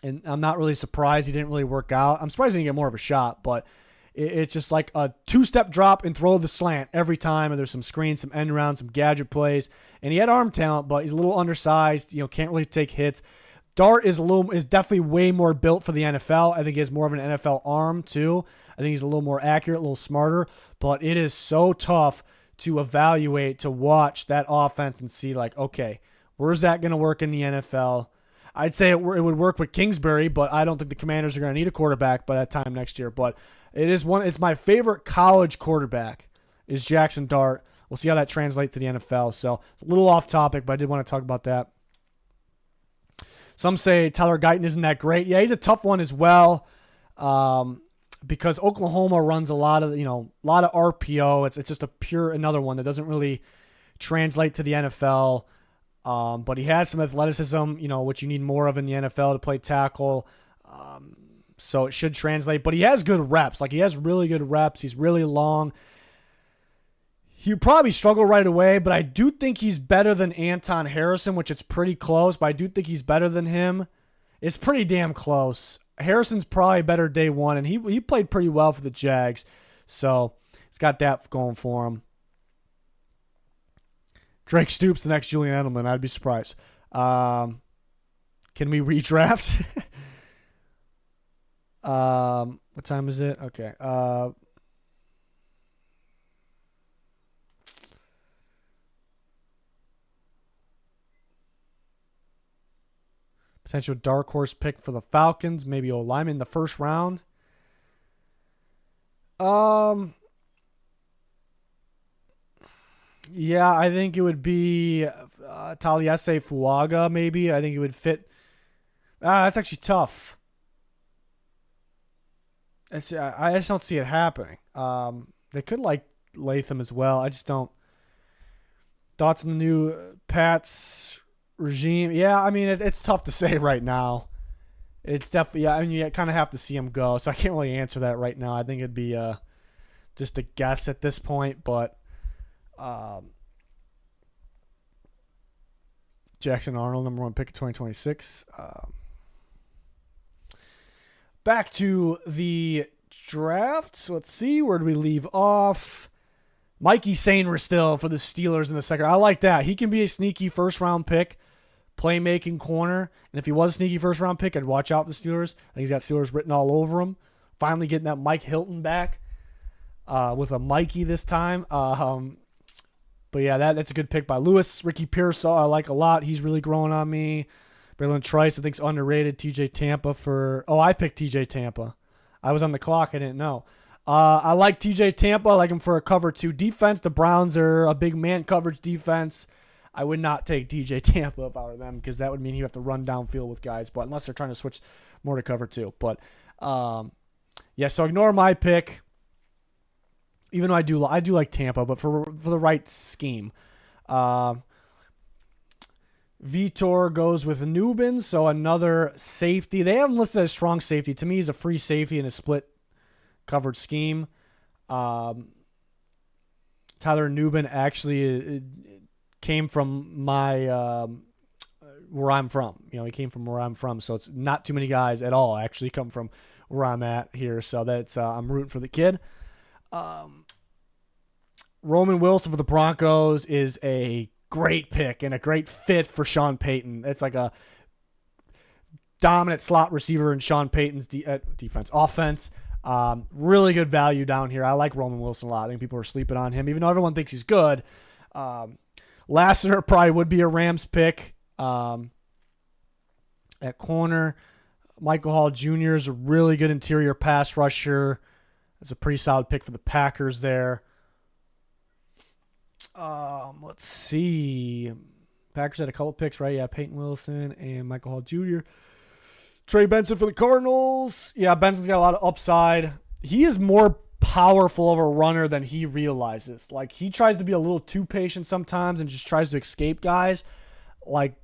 I'm not really surprised he didn't really work out. I'm surprised he didn't get more of a shot, but It's just like a two-step drop and throw the slant every time. And there's some screens, some end rounds, some gadget plays. And he had arm talent, but he's a little undersized. Can't really take hits. Dart is definitely way more built for the NFL. I think he has more of an NFL arm too. I think he's a little more accurate, a little smarter. But it is so tough to evaluate, to watch that offense and see like, okay, where's that going to work in the NFL? I'd say it would work with Kingsbury, but I don't think the Commanders are going to need a quarterback by that time next year. But it's my favorite college quarterback is Jackson Dart. We'll see how that translates to the NFL. So it's a little off topic, but I did want to talk about that. Some say Tyler Guyton isn't that great. Yeah, he's a tough one as well, because Oklahoma runs a lot of RPO. It's just another one that doesn't really translate to the NFL. But he has some athleticism, which you need more of in the NFL to play tackle. So it should translate. But he has good reps. Like, he has really good reps. He's really long. He'll probably struggle right away, but I do think he's better than Anton Harrison, which it's pretty close, but I do think he's better than him. It's pretty damn close. Harrison's probably better day one, and he played pretty well for the Jags. So he's got that going for him. Drake Stoops, the next Julian Edelman. I'd be surprised. Can we redraft? What time is it? Okay. Potential dark horse pick for the Falcons. Maybe Olyman in the first round. Yeah, I think it would be Taliesin Fuaga, maybe. I think it would fit. That's actually tough. I just don't see it happening. They could like Latham as well. I just don't. Thoughts on the new Pats regime? Yeah, I mean, it's tough to say right now. It's definitely, yeah, I mean, you kind of have to see him go, so I can't really answer that right now. I think it'd be just a guess at this point, but Jackson Arnold, number 1 pick of 2026. Back to the draft. So let's see, where do we leave off? Mikey Sainer still for the Steelers in the second. I like that. He can be a sneaky first-round pick, playmaking corner. And if he was a sneaky first-round pick, I'd watch out for the Steelers. I think he's got Steelers written all over him. Finally getting that Mike Hilton back with a Mikey this time. But yeah, that's a good pick by Lewis. Ricky Pearsall, I like a lot. He's really growing on me. Braylon Trice, I think, is underrated. TJ Tampa I picked TJ Tampa. I was on the clock. I didn't know. I like TJ Tampa. I like him for a cover 2 defense. The Browns are a big man coverage defense. I would not take TJ Tampa if I were them, because that would mean you have to run downfield with guys. But unless they're trying to switch more to cover 2. But yeah, so ignore my pick. Even though I do like Tampa, but for the right scheme. Vitor goes with Nubin, so another safety. They haven't listed as strong safety. To me, he's a free safety in a split covered scheme. Tyler Nubin actually came from where I'm from. He came from where I'm from, so it's not too many guys at all actually come from where I'm at here. So that's I'm rooting for the kid. Roman Wilson for the Broncos is a great pick and a great fit for Sean Payton. It's like a dominant slot receiver in Sean Payton's offense. Really good value down here. I like Roman Wilson a lot. I think people are sleeping on him, even though everyone thinks he's good. Lassiter probably would be a Rams pick at corner. Michael Hall Jr. is a really good interior pass rusher. It's a pretty solid pick for the Packers there. Let's see. Packers had a couple picks, right? Yeah, Peyton Wilson and Michael Hall Jr. Trey Benson for the Cardinals. Yeah, Benson's got a lot of upside. He is more powerful of a runner than he realizes. Like, he tries to be a little too patient sometimes and just tries to escape guys. Like,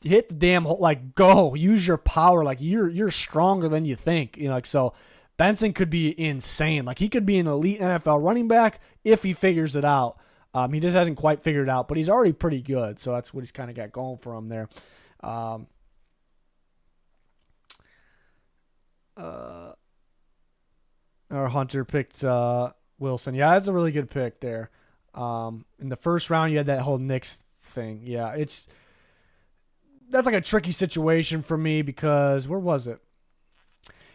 hit the damn hole. Like, go. Use your power. Like, you're stronger than you think. So Benson could be insane. Like, he could be an elite NFL running back if he figures it out. He just hasn't quite figured it out, but he's already pretty good. So that's what he's kind of got going for him there. Or Hunter picked Wilson. Yeah, that's a really good pick there. In the first round, you had that whole Knicks thing. Yeah, that's like a tricky situation for me because where was it?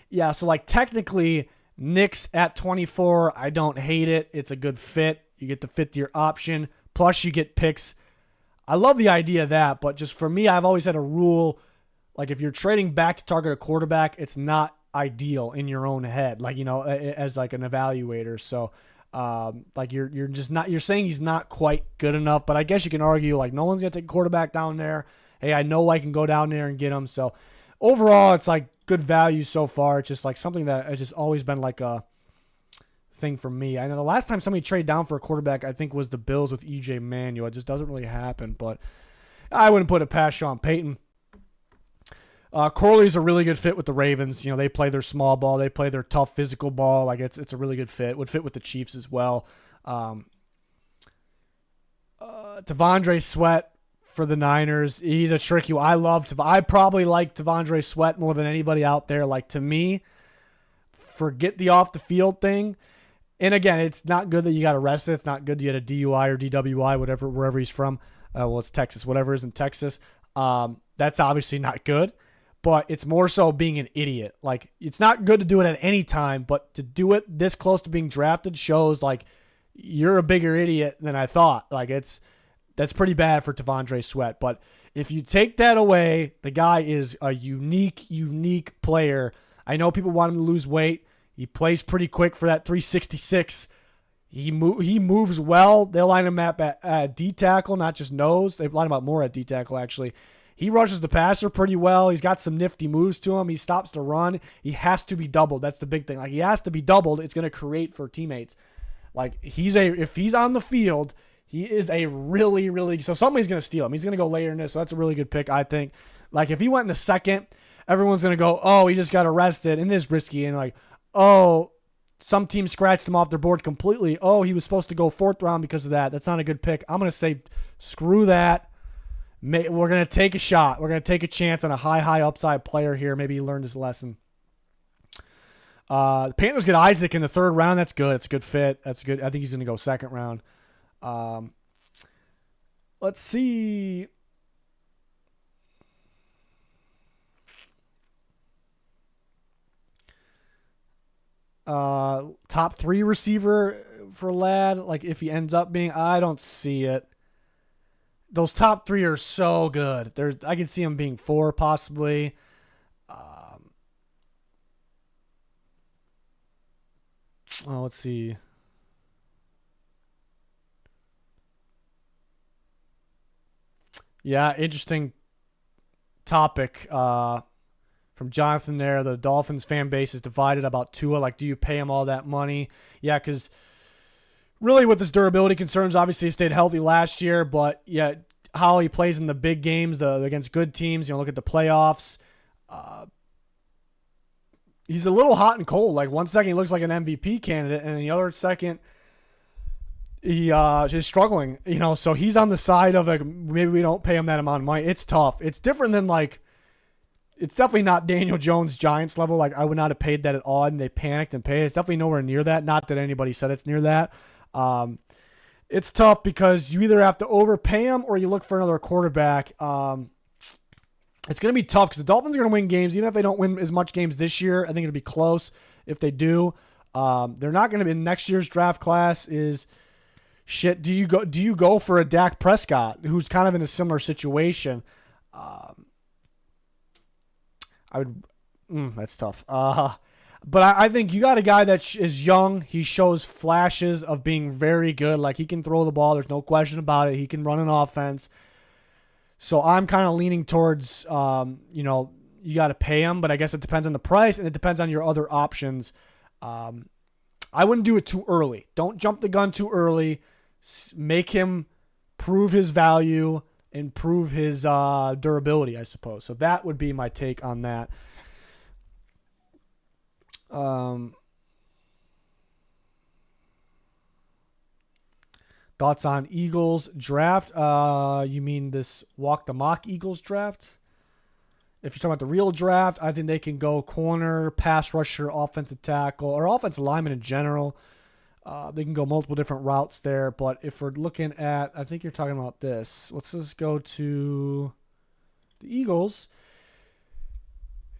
Yeah, so like technically Knicks at 24, I don't hate it. It's a good fit. You get the fifth year option. Plus you get picks. I love the idea of that, but just for me, I've always had a rule like if you're trading back to target a quarterback, it's not ideal in your own head, like as like an evaluator. So like you're just not, you're saying he's not quite good enough, but I guess you can argue like no one's gonna take a quarterback down there. Hey, I know I can go down there and get him. So overall, it's like good value so far. It's just like something that has just always been like a thing for me. I know the last time somebody traded down for a quarterback, I think was the Bills with EJ Manuel. It just doesn't really happen, but I wouldn't put it past Sean Payton. Corley's a really good fit with the Ravens. They play their small ball. They play their tough physical ball. Like it's a really good fit. Would fit with the Chiefs as well. T'Vondre Sweat for the Niners. He's a tricky one. I probably like T'Vondre Sweat more than anybody out there. Like to me, forget the off the field thing. And again, it's not good that you got arrested. It's not good that you had a DUI or DWI, wherever he's from. Well, it's Texas. Whatever is in Texas. That's obviously not good. But it's more so being an idiot. Like, it's not good to do it at any time, but to do it this close to being drafted shows, like, you're a bigger idiot than I thought. Like, that's pretty bad for T'Vondre Sweat. But if you take that away, the guy is a unique player. I know people want him to lose weight. He plays pretty quick for that 366. He moves well. They'll line him up at D tackle, not just nose. They line him up more at D tackle, actually. He rushes the passer pretty well. He's got some nifty moves to him. He stops to run. He has to be doubled. That's the big thing. Like, he has to be doubled. It's going to create for teammates. Like, if he's on the field, he is a really, really, so somebody's going to steal him. He's going to go later in this, so that's a really good pick, I think. Like, if he went in the second, everyone's going to go, oh, he just got arrested, and it is risky. And like, oh, some team scratched him off their board completely. Oh, he was supposed to go fourth round because of that. That's not a good pick. I'm going to say, screw that. We're going to take a shot. We're going to take a chance on a high upside player here. Maybe he learned his lesson. The Panthers get Isaac in the third round. That's good. It's a good fit. That's good. I think he's going to go second round. Let's see. Top 3 receiver for Ladd. Like if he ends up being, I don't see it. Those top 3 are so good. I can see him being 4 possibly. Let's see. Yeah, interesting topic from Jonathan there. The Dolphins fan base is divided about Tua. Like, do you pay him all that money? Yeah, because really with his durability concerns, obviously he stayed healthy last year, but yeah, how he plays in the big games, against good teams, look at the playoffs. He's a little hot and cold. Like, one second he looks like an MVP candidate, and the other second he is struggling. So he's on the side of like maybe we don't pay him that amount of money. It's tough. It's different than like. It's definitely not Daniel Jones Giants level. Like, I would not have paid that at all, and they panicked and paid. It's definitely nowhere near that. Not that anybody said it's near that. It's tough because you either have to overpay him or you look for another quarterback. It's going to be tough because the Dolphins are going to win games. Even if they don't win as much games this year, I think it'll be close if they do. They're not going to be in next year's draft class is shit. Do you go for a Dak Prescott who's kind of in a similar situation? That's tough. But I think you got a guy that is young. He shows flashes of being very good. Like, he can throw the ball. There's no question about it. He can run an offense. So I'm kind of leaning towards, you got to pay him, but I guess it depends on the price and it depends on your other options. I wouldn't do it too early. Don't jump the gun too early. Make him prove his value and prove his durability, I suppose. So that would be my take on that. Thoughts on Eagles draft? You mean this Walk the Mock Eagles draft? If you're talking about the real draft, I think they can go corner, pass rusher, offensive tackle, or offensive lineman in general. They can go multiple different routes there. But if we're looking at, I think you're talking about this. Let's just go to the Eagles.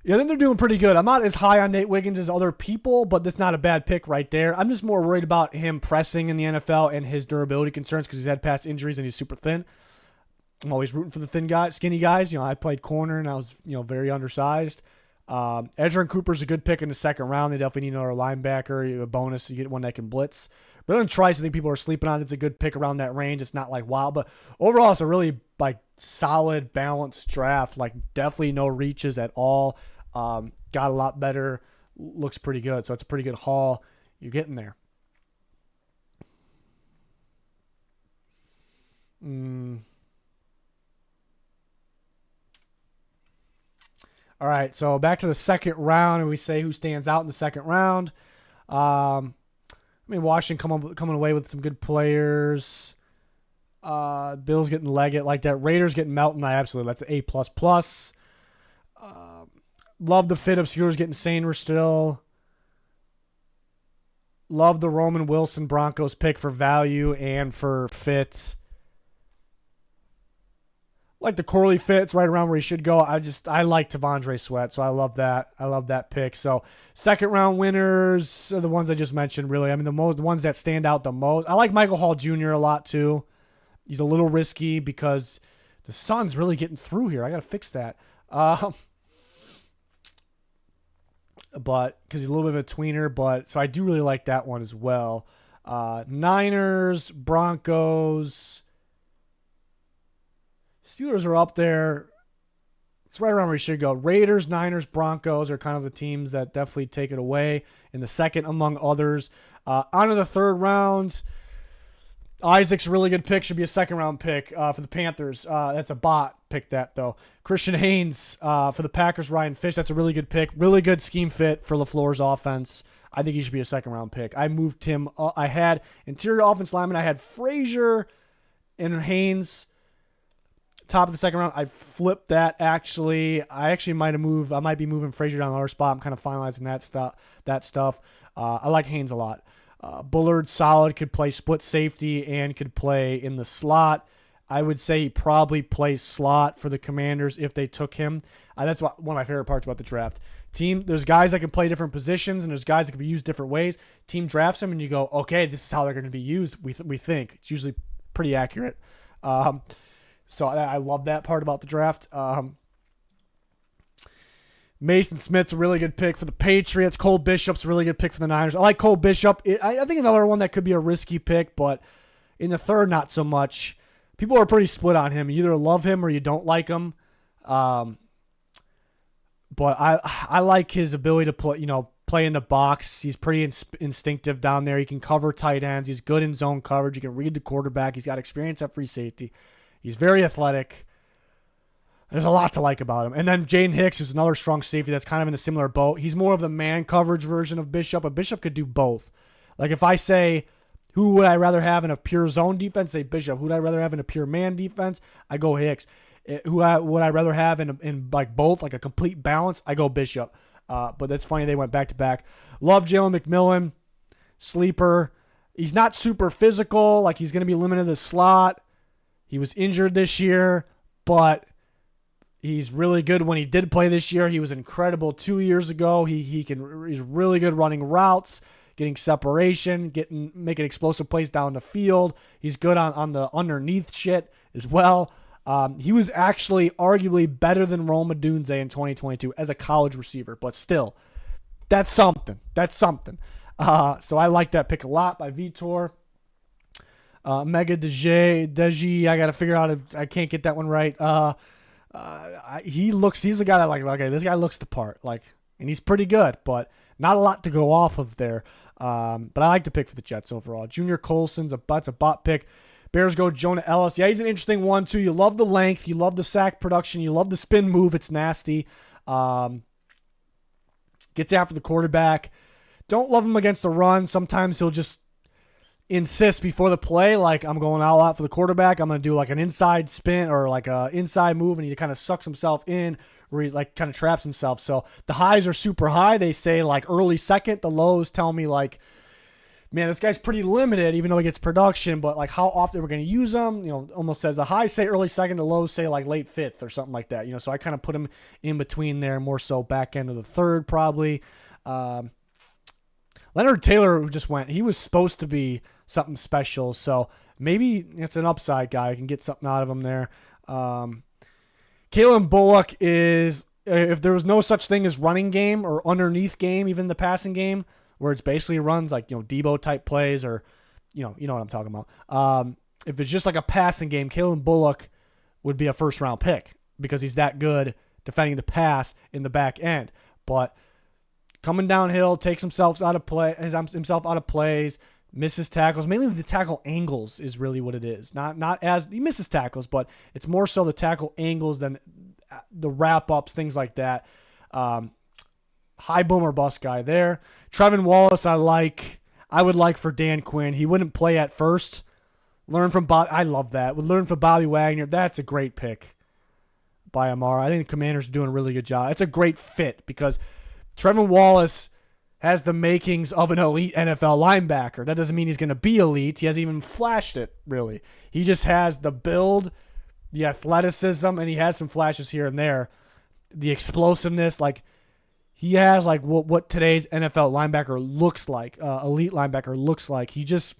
Yeah, I think they're doing pretty good. I'm not as high on Nate Wiggins as other people, but that's not a bad pick right there. I'm just more worried about him pressing in the NFL and his durability concerns because he's had past injuries and he's super thin. I'm always rooting for the thin guys, skinny guys. I played corner and I was, very undersized. Edgerrin Cooper's a good pick in the second round. They definitely need another linebacker, a bonus. You get one that can blitz. Braylon Trice, I think people are sleeping on. It's a good pick around that range. It's not like wow, but overall, it's a really solid, balanced draft. Definitely no reaches at all. Got a lot better. Looks pretty good. So it's a pretty good haul. You're getting there. All right, so back to the second round, and we say who stands out in the second round. Washington coming away with some good players. Bills getting Leggett like that. Raiders getting Melton. That's an A++. Love the fit of Steelers getting Sainer still. Love the Roman Wilson Broncos pick for value and for fit. Like the Corley fits right around where he should go. I like T'Vondre Sweat, so I love that. I love that pick. So second round winners are the ones I just mentioned. Really, the ones that stand out the most. I like Michael Hall Jr. a lot too. He's a little risky because the sun's really getting through here. I got to fix that. But because he's a little bit of a tweener, so I do really like that one as well. Niners, Broncos. Steelers are up there. It's right around where you should go. Raiders, Niners, Broncos are kind of the teams that definitely take it away in the second, among others. On to the third round. Isaac's a really good pick. Should be a second-round pick for the Panthers. That's a bot. Pick that, though. Christian Haynes for the Packers. Ryan Fish. That's a really good pick. Really good scheme fit for LaFleur's offense. I think he should be a second-round pick. I moved him. I had interior offense lineman. I had Frazier and Haynes. Top of the second round. I flipped that, actually. I might be moving Frazier down the other spot. I'm kind of finalizing that stuff. I like Haynes a lot. Bullard, solid, could play split safety and could play in the slot. I would say he probably plays slot for the Commanders if they took him. That's one of my favorite parts about the draft. There's guys that can play different positions, and there's guys that can be used different ways. Team drafts them, and you go, okay, this is how they're going to be used. We think. It's usually pretty accurate. So I love that part about the draft. Mason Smith's a really good pick for the Patriots. Cole Bishop's a really good pick for the Niners. I like Cole Bishop. I think another one that could be a risky pick, but in the third, not so much. People are pretty split on him. You either love him or you don't like him. But I like his ability to play in the box. He's pretty instinctive down there. He can cover tight ends. He's good in zone coverage. He can read the quarterback. He's got experience at free safety. He's very athletic. There's a lot to like about him. And then Jaden Hicks, who's another strong safety that's kind of in a similar boat. He's more of the man coverage version of Bishop, but Bishop could do both. Like if I say, who would I rather have in a pure zone defense? Say Bishop. Who would I rather have in a pure man defense? I go Hicks. Would I rather have in both, like a complete balance? I go Bishop. But that's funny they went back to back. Love Jalen McMillan. Sleeper. He's not super physical. Like he's going to be limited to the slot. He was injured this year, but he's really good when he did play this year. He was incredible 2 years ago. He's really good running routes, getting separation, making explosive plays down the field. He's good on the underneath shit as well. He was actually arguably better than Rome Odunze in 2022 as a college receiver, but still, that's something. So I like that pick a lot by Vitor. Mega Deji, I got to figure out I can't get that one right. He's a guy that okay, this guy looks the part, and he's pretty good, but not a lot to go off of there. But I like the pick for the Jets overall. Junior Colson's a bot pick. Bears go Jonah Ellis. Yeah, he's an interesting one too. You love the length, you love the sack production, you love the spin move. It's nasty. Gets after the quarterback. Don't love him against the run. Sometimes he'll just insist before the play, like I'm going all out for the quarterback. I'm going to do like an inside spin or like a inside move, and he kind of sucks himself in, where he like kind of traps himself. So the highs are super high. They say like early second. The lows tell me like, man, this guy's pretty limited, even though he gets production, but like how often we're going to use him, almost says the highs say early second, the lows say like late fifth or something like that. So I kind of put him in between there, more so back end of the third probably. Leonard Taylor just went. He was supposed to be something special, so maybe it's an upside guy. I can get something out of him there. Kalen Bullock is, if there was no such thing as running game or underneath game, even the passing game, where it's basically runs like, Debo type plays or, you know what I'm talking about. If it's just like a passing game, Kalen Bullock would be a first round pick because he's that good defending the pass in the back end. But coming downhill, takes himself out of plays, misses tackles. Mainly the tackle angles is really what it is. Not as he misses tackles, but it's more so the tackle angles than the wrap ups, things like that. High boom or bust guy there. Trevin Wallace, I would like for Dan Quinn. He wouldn't play at first. Learn from Bob. I love that. Would learn from Bobby Wagner. That's a great pick by Amara. I think the Commanders are doing a really good job. It's a great fit because Trevin Wallace has the makings of an elite NFL linebacker. That doesn't mean he's going to be elite. He hasn't even flashed it, really. He just has the build, the athleticism, and he has some flashes here and there. The explosiveness, like he has like what today's NFL linebacker looks like, elite linebacker looks like. He just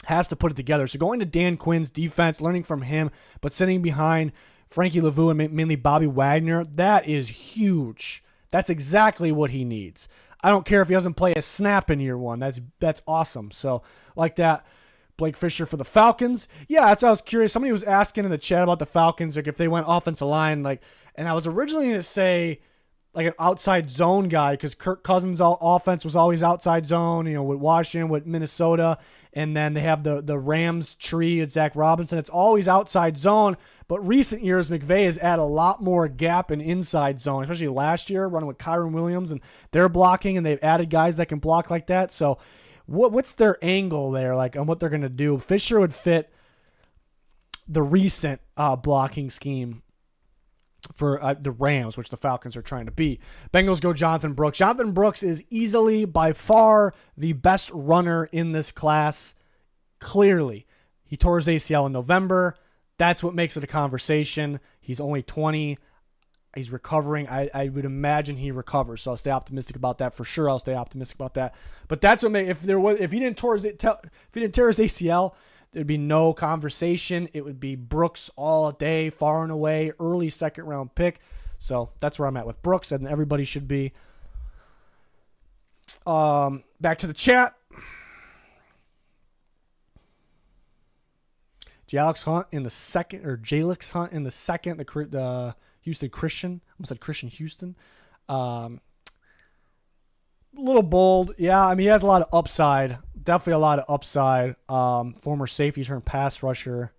has to put it together. So going to Dan Quinn's defense, learning from him, but sitting behind Frankie Lavu and mainly Bobby Wagner, that is huge. That's exactly what he needs. I don't care if he doesn't play a snap in year one. That's awesome. So like that. Blake Fisher for the Falcons. Yeah, that's what I was curious. Somebody was asking in the chat about the Falcons, like if they went offensive line, and I was originally going to say like an outside zone guy because Kirk Cousins' offense was always outside zone, with Washington, with Minnesota, and then they have the Rams tree at Zach Robinson. It's always outside zone, but recent years McVay has added a lot more gap and inside zone, especially last year running with Kyron Williams, and they're blocking, and they've added guys that can block like that. So what's their angle there, like on what they're going to do? Fisher would fit the recent blocking scheme for the Rams, which the Falcons are trying to beat. Bengals go Jonathan Brooks. Jonathan Brooks is easily, by far, the best runner in this class. Clearly. He tore his ACL in November. That's what makes it a conversation. He's only 20. He's recovering. I would imagine he recovers, so I'll stay optimistic about that for sure. I'll stay optimistic about that. But that's what if he didn't tear his ACL, there'd be no conversation. It would be Brooks all day, far and away, early second round pick. So that's where I'm at with Brooks, and everybody should be. Back to the chat. Jalix Hunt in the second, or Jalix Hunt in the second. The Houston Christian. I almost said Christian Houston. A little bold. Yeah, I mean, he has a lot of upside. Definitely a lot of upside. Former safety turned pass rusher.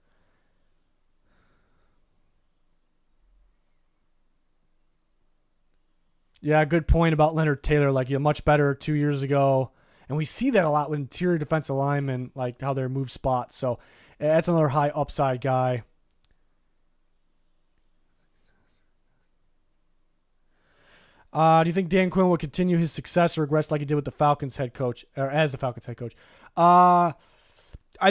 Yeah, good point about Leonard Taylor. Like, much better 2 years ago. And we see that a lot with interior defensive linemen, like how they're moved spots. So that's another high upside guy. Do you think Dan Quinn will continue his success or regress like he did with the Falcons head coach, or as the Falcons head coach? I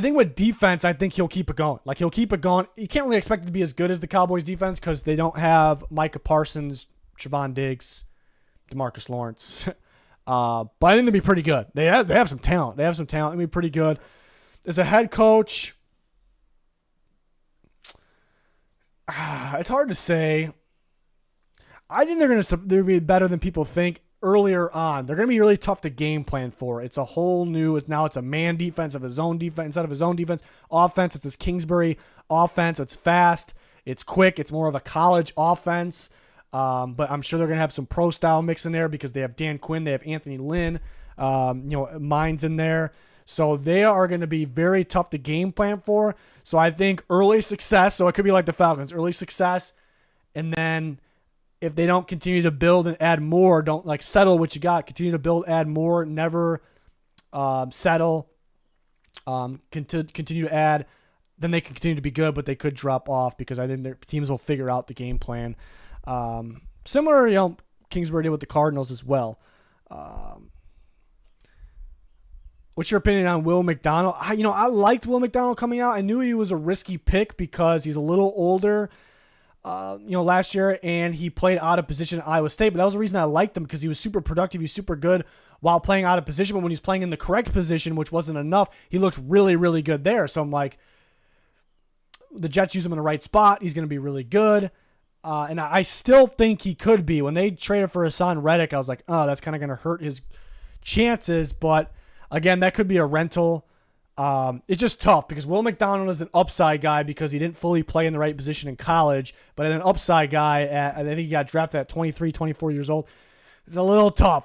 think with defense, I think he'll keep it going. Like, he'll keep it going. You can't really expect it to be as good as the Cowboys defense because they don't have Micah Parsons, Trevon Diggs, DeMarcus Lawrence. But I think they'll be pretty good. They have some talent. They'll be pretty good. As a head coach, it's hard to say. I think they're be better than people think earlier on. They're going to be really tough to game plan for. It's a whole new, now it's a man defense of his own defense. Instead of his own defense, offense, it's this Kingsbury offense. It's fast. It's quick. It's more of a college offense. But I'm sure they're going to have some pro style mix in there because they have Dan Quinn. They have Anthony Lynn, Mines in there. So they are going to be very tough to game plan for. So I think early success. So it could be like the Falcons, early success. And then if they don't continue to build and add more, don't like settle what you got, continue to build, add more, never settle, continue to add, then they can continue to be good, but they could drop off because I think their teams will figure out the game plan. Similar, Kingsbury did with the Cardinals as well. Um, what's your opinion on Will McDonald? I liked Will McDonald coming out. I knew he was a risky pick because he's a little older. Last year, and he played out of position at Iowa State. But that was the reason I liked him, because he was super productive. He was super good while playing out of position. But when he's playing in the correct position, which wasn't enough, he looked really, really good there. So I'm like, the Jets use him in the right spot. He's going to be really good. And I still think he could be. When they traded for Hassan Reddick, I was like, oh, that's kind of going to hurt his chances. But again, that could be a rental. It's just tough because Will McDonald is an upside guy because he didn't fully play in the right position in college, but an upside guy I think he got drafted at 23, 24 years old. It's a little tough,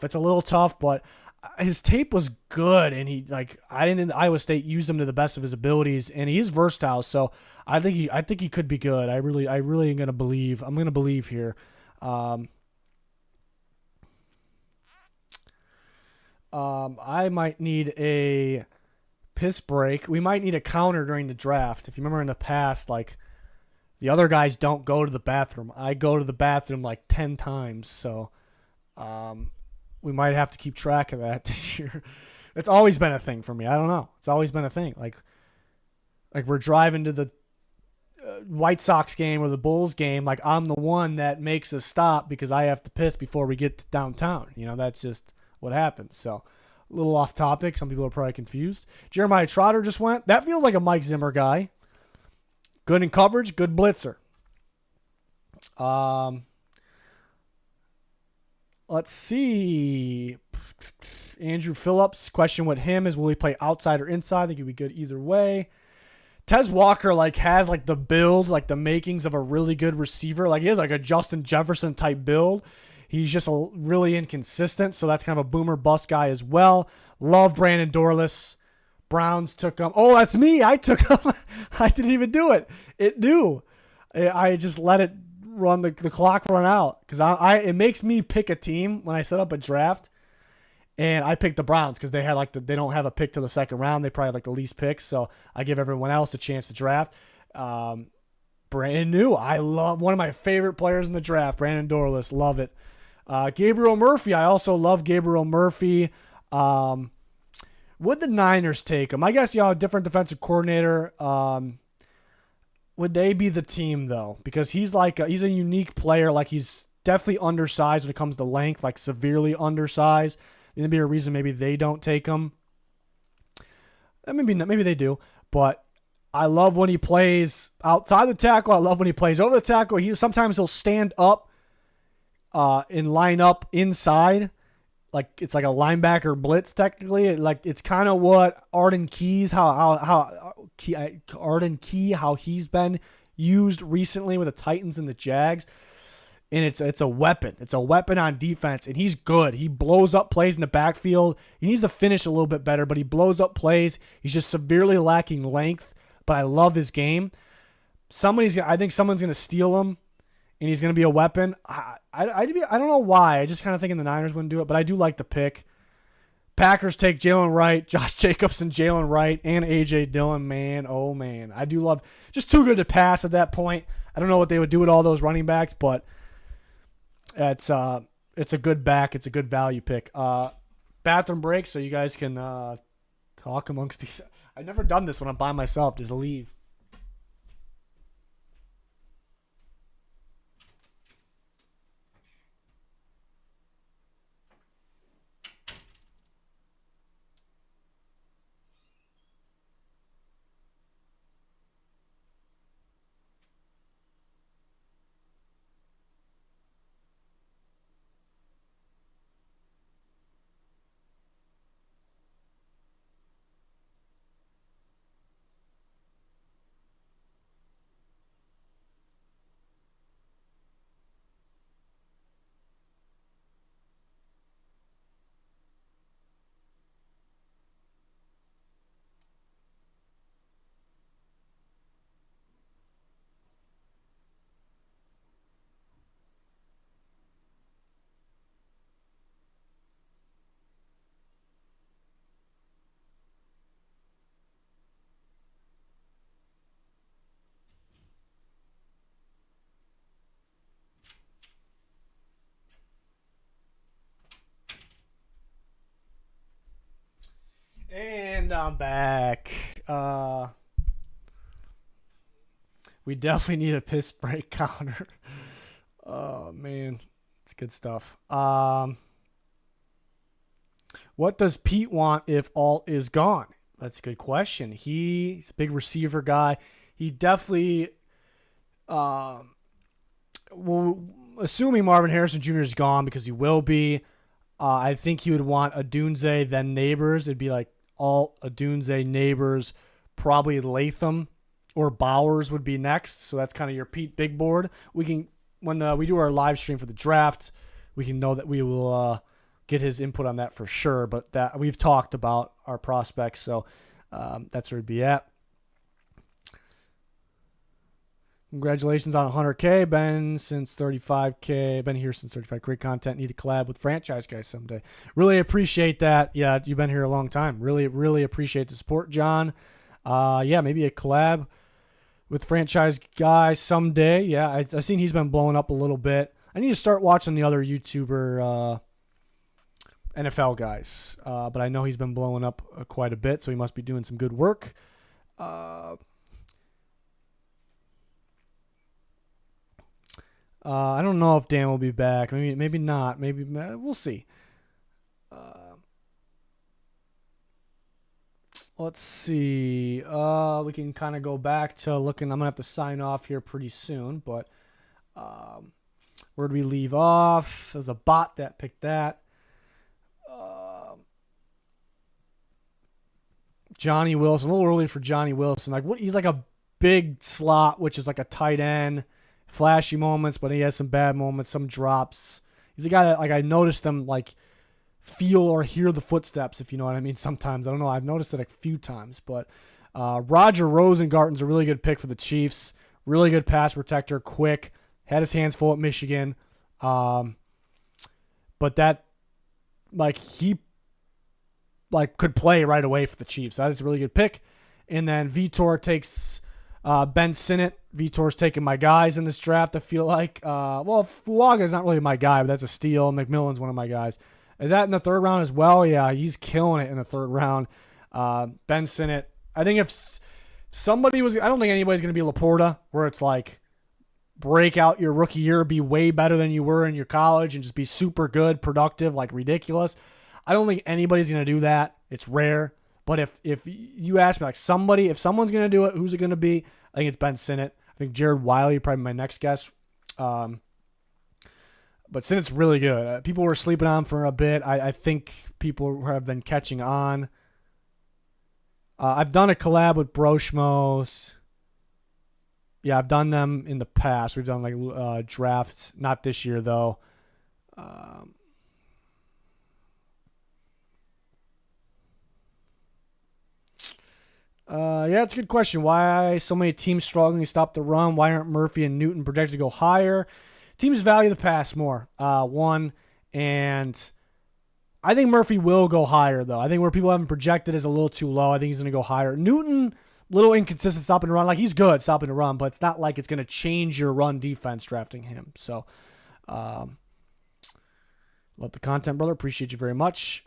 but his tape was good, and Iowa State used him to the best of his abilities, and he is versatile. So I think he could be good. I really am gonna believe. I'm gonna believe here. I might need a piss break. We might need a counter during the draft. If you remember in the past, like, the other guys don't go to the bathroom. I go to the bathroom like 10 times. So we might have to keep track of that this year. It's always been a thing for me. I don't know. It's always been a thing. Like we're driving to the White Sox game or the Bulls game. Like, I'm the one that makes a stop because I have to piss before we get to downtown. That's just what happens. So a little off topic. Some people are probably confused. Jeremiah Trotter just went. That feels like a Mike Zimmer guy. Good in coverage, good blitzer. Let's see. Andrew Phillips, question with him is, will he play outside or inside? I think he'd be good either way. Tez Walker has the build, the makings of a really good receiver. He has a Justin Jefferson type build. He's just really inconsistent, so that's kind of a boomer bust guy as well. Love Brandon Dorlus. Browns took him. Oh, that's me. I took him. I didn't even do it. It knew. I just let it run the clock run out because it makes me pick a team when I set up a draft, and I picked the Browns because they had they don't have a pick to the second round. They probably have the least picks, so I give everyone else a chance to draft. Brandon new. I love one of my favorite players in the draft, Brandon Dorlus. Love it. Gabriel Murphy. I also love Gabriel Murphy. Would the Niners take him? I guess a different defensive coordinator. Would they be the team though? Because he's he's a unique player. He's definitely undersized when it comes to length, severely undersized. There'd be a reason maybe they don't take him. Maybe they do, but I love when he plays outside the tackle. I love when he plays over the tackle. Sometimes he'll stand up and line up inside. It's like a linebacker blitz technically. It's kind of what Arden Key's how he's been used recently with the Titans and the Jags. And it's a weapon. It's a weapon on defense, and he's good. He blows up plays in the backfield. He needs to finish a little bit better, but he blows up plays. He's just severely lacking length, but I love his game. I think someone's going to steal him, and he's going to be a weapon. I don't know why. I just kind of thinking the Niners wouldn't do it, but I do like the pick. Packers take Jalen Wright, Josh Jacobs, and Jalen Wright, and A.J. Dillon. Man, oh man. I do love, just too good to pass at that point. I don't know what they would do with all those running backs, but it's a good back. It's a good value pick. Bathroom break, so you guys can talk amongst these. I've never done this when I'm by myself. Just leave. And I'm back. We definitely need a piss break counter. Oh, man. It's good stuff. What does Pete want if Alt is gone? That's a good question. He's a big receiver guy. He definitely, well, assuming Marvin Harrison Jr. is gone, because he will be, I think he would want Odunze, then Neighbors. It'd be like Alt, Odunze, Neighbors, probably Latham or Bowers would be next. So that's kind of your Pete big board. We can, when we do our live stream for the draft, we can know that we will get his input on that for sure. But that we've talked about our prospects, so that's where it'd be at. Congratulations on 100K. Been since 35K. Been here since 35. Great content. Need to collab with franchise guys someday. Really appreciate that. Yeah, you've been here a long time. Really, really appreciate the support, John. Yeah, maybe a collab with franchise guys someday. Yeah, I've seen he's been blowing up a little bit. I need to start watching the other YouTuber NFL guys. But I know he's been blowing up quite a bit, so he must be doing some good work. I don't know if Dan will be back. Maybe not. Maybe we'll see. Let's see. We can kind of go back to looking. I'm gonna have to sign off here pretty soon. But where did we leave off? There's a bot that picked that. Johnny Wilson. A little early for Johnny Wilson. Like what? He's like a big slot, which is like a tight end. Flashy moments, but he has some bad moments, some drops. He's a guy that, like, I noticed him, like, feel or hear the footsteps, if you know what I mean, sometimes. I don't know. I've noticed it a few times. But Roger Rosengarten's a really good pick for the Chiefs. Really good pass protector, quick. Had his hands full at Michigan. But that, like, he, like, could play right away for the Chiefs. That's a really good pick. And then Vitor takes Ben Sinnott. Vitor's taking my guys in this draft, I feel like. Well, Fuaga's not really my guy, but that's a steal. McMillan's one of my guys. Is that in the third round as well? Yeah, he's killing it in the third round. Ben Sinnott. I think if somebody was... I don't think anybody's going to be Laporta, where it's like, break out your rookie year, be way better than you were in your college, and just be super good, productive, like ridiculous. I don't think anybody's going to do that. It's rare. But if you ask me, like, somebody... If someone's going to do it, who's it going to be? I think it's Ben Sinnott. I think Jared Wiley probably my next guess. But Sinnott's really good. People were sleeping on him for a bit. I think people have been catching on. I've done a collab with Broshmos. Yeah, I've done them in the past. We've done like drafts. Not this year, though. Yeah, it's a good question. Why so many teams struggling to stop the run? Why aren't Murphy and Newton projected to go higher? Teams value the pass more. And I think Murphy will go higher, though. I think where people haven't projected is a little too low. I think he's going to go higher. Newton, little inconsistent stopping the run. Like, he's good stopping the run, but it's not like it's going to change your run defense drafting him. So, love the content, brother. Appreciate you very much.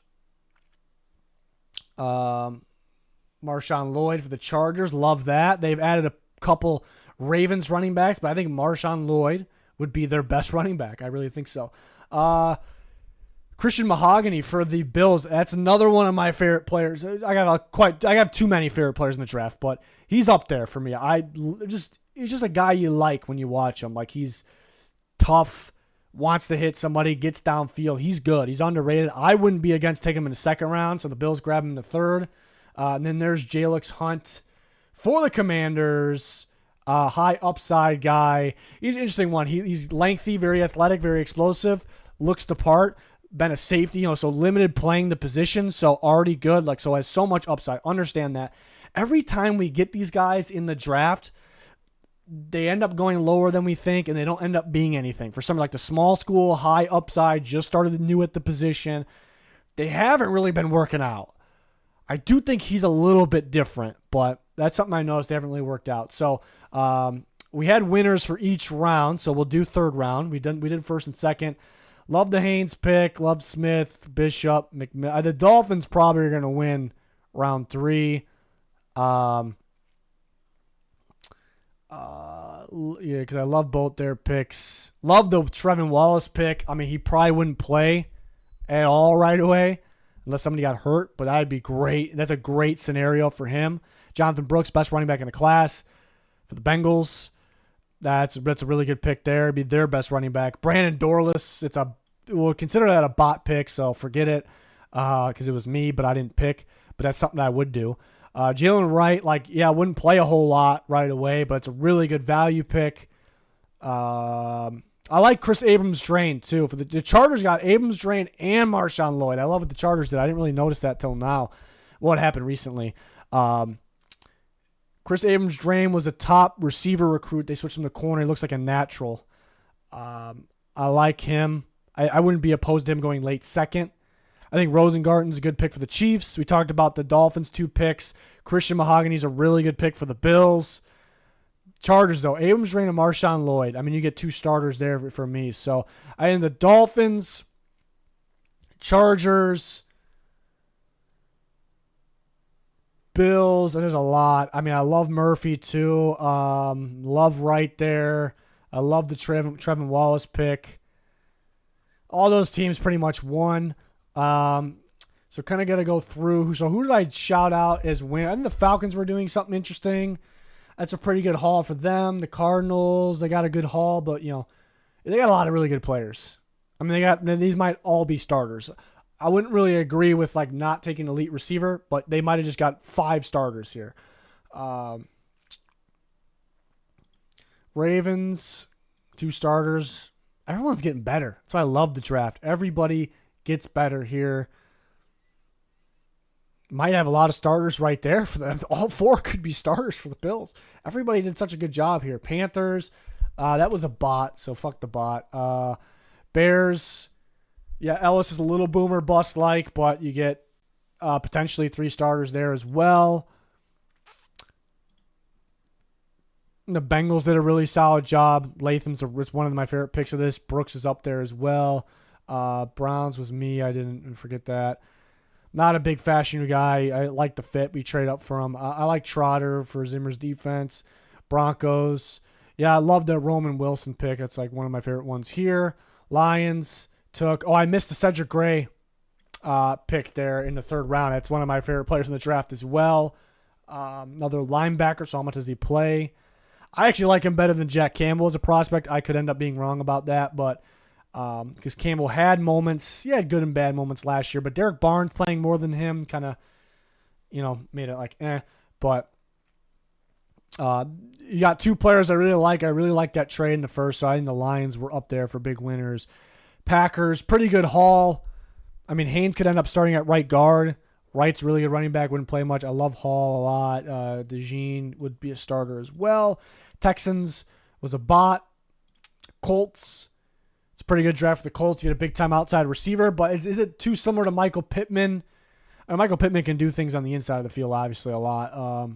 Marshawn Lloyd for the Chargers. Love that. They've added a couple Ravens running backs, but I think Marshawn Lloyd would be their best running back. I really think so. Christian Mahogany for the Bills. That's another one of my favorite players. I have too many favorite players in the draft, but he's up there for me. He's just a guy you like when you watch him. Like, he's tough, wants to hit somebody, gets downfield. He's good. He's underrated. I wouldn't be against taking him in the second round, so the Bills grab him in the third. And then there's Jalix Hunt for the Commanders. High upside guy. He's an interesting one. He's lengthy, very athletic, very explosive. Looks the part. Been a safety, so limited playing the position, so already good. Like, so has so much upside. Understand that. Every time we get these guys in the draft, they end up going lower than we think, and they don't end up being anything. For something like the small school, high upside, just started new at the position, they haven't really been working out. I do think he's a little bit different, but that's something I noticed they haven't really worked out. So we had winners for each round, so we'll do third round. We did first and second. Love the Haynes pick. Love Smith, Bishop, McMillan. The Dolphins probably are going to win round 3. Yeah, because I love both their picks. Love the Trevin Wallace pick. I mean, he probably wouldn't play at all right away unless somebody got hurt, but that'd be great. That's a great scenario for him. Jonathan Brooks, best running back in the class for the Bengals. That's a really good pick there. It'd be their best running back. Brandon Dorless, we'll consider that a bot pick, so forget it because it was me, but I didn't pick. But that's something I would do. Jalen Wright, wouldn't play a whole lot right away, but it's a really good value pick. I like Chris Abrams-Drain, too. For the Chargers got Abrams-Drain and Marshawn Lloyd. I love what the Chargers did. I didn't really notice that till now, what happened recently. Chris Abrams-Drain was a top receiver recruit. They switched him to corner. He looks like a natural. I like him. I wouldn't be opposed to him going late second. I think Rosengarten's a good pick for the Chiefs. We talked about the Dolphins' 2 picks. Christian Mahogany's a really good pick for the Bills. Chargers, though, Abrams-Drain and Marshawn Lloyd. I mean, you get 2 starters there for me. So I think the Dolphins, Chargers, Bills, and there's a lot. I mean, I love Murphy, too. Love Wright there. I love the Trevin Wallace pick. All those teams pretty much won. So kind of got to go through. So who did I shout out as win? I think the Falcons were doing something interesting. That's a pretty good haul for them. The Cardinals, they got a good haul, but they got a lot of really good players. I mean, these might all be starters. I wouldn't really agree with not taking elite receiver, but they might have just got 5 starters here. Ravens, 2 starters. Everyone's getting better. That's why I love the draft. Everybody gets better here. Might have a lot of starters right there for them. All 4 could be starters for the Bills. Everybody did such a good job here. Panthers, that was a bot, so fuck the bot. Bears, yeah, Ellis is a little boomer bust like, but you get potentially 3 starters there as well. The Bengals did a really solid job. Latham's one of my favorite picks of this. Brooks is up there as well. Browns was me. I didn't forget that. Not a big fashion guy. I like the fit. We trade up for him. I like Trotter for Zimmer's defense. Broncos. Yeah, I love the Roman Wilson pick. That's one of my favorite ones here. Lions took. I missed the Cedric Gray pick there in the 3rd round. That's one of my favorite players in the draft as well. Another linebacker. So how much does he play? I actually like him better than Jack Campbell as a prospect. I could end up being wrong about that, but because Campbell had moments. He had good and bad moments last year, but Derek Barnes playing more than him kind of, made it But you got 2 players I really like. I really like that trade in the first, so I think the Lions were up there for big winners. Packers, pretty good haul. I mean, Haynes could end up starting at right guard. Wright's really good running back, wouldn't play much. I love Hall a lot. DeJean would be a starter as well. Texans was a bot. Colts, it's a pretty good draft for the Colts. You get a big-time outside receiver, but is it too similar to Michael Pittman? Michael Pittman can do things on the inside of the field, obviously, a lot.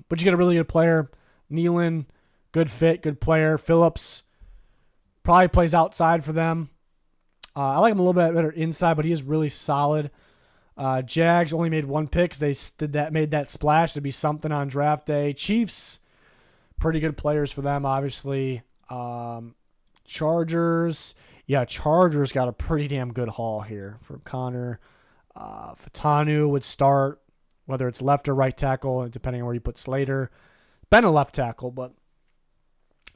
But you get a really good player. Nealon, good fit, good player. Phillips probably plays outside for them. I like him a little bit better inside, but he is really solid. Jags only made 1 pick because they made that splash to be something on draft day. Chiefs, pretty good players for them, obviously. Chargers, Chargers got a pretty damn good haul here for Connor. Fatanu would start, whether it's left or right tackle, depending on where you put Slater. Been a left tackle, but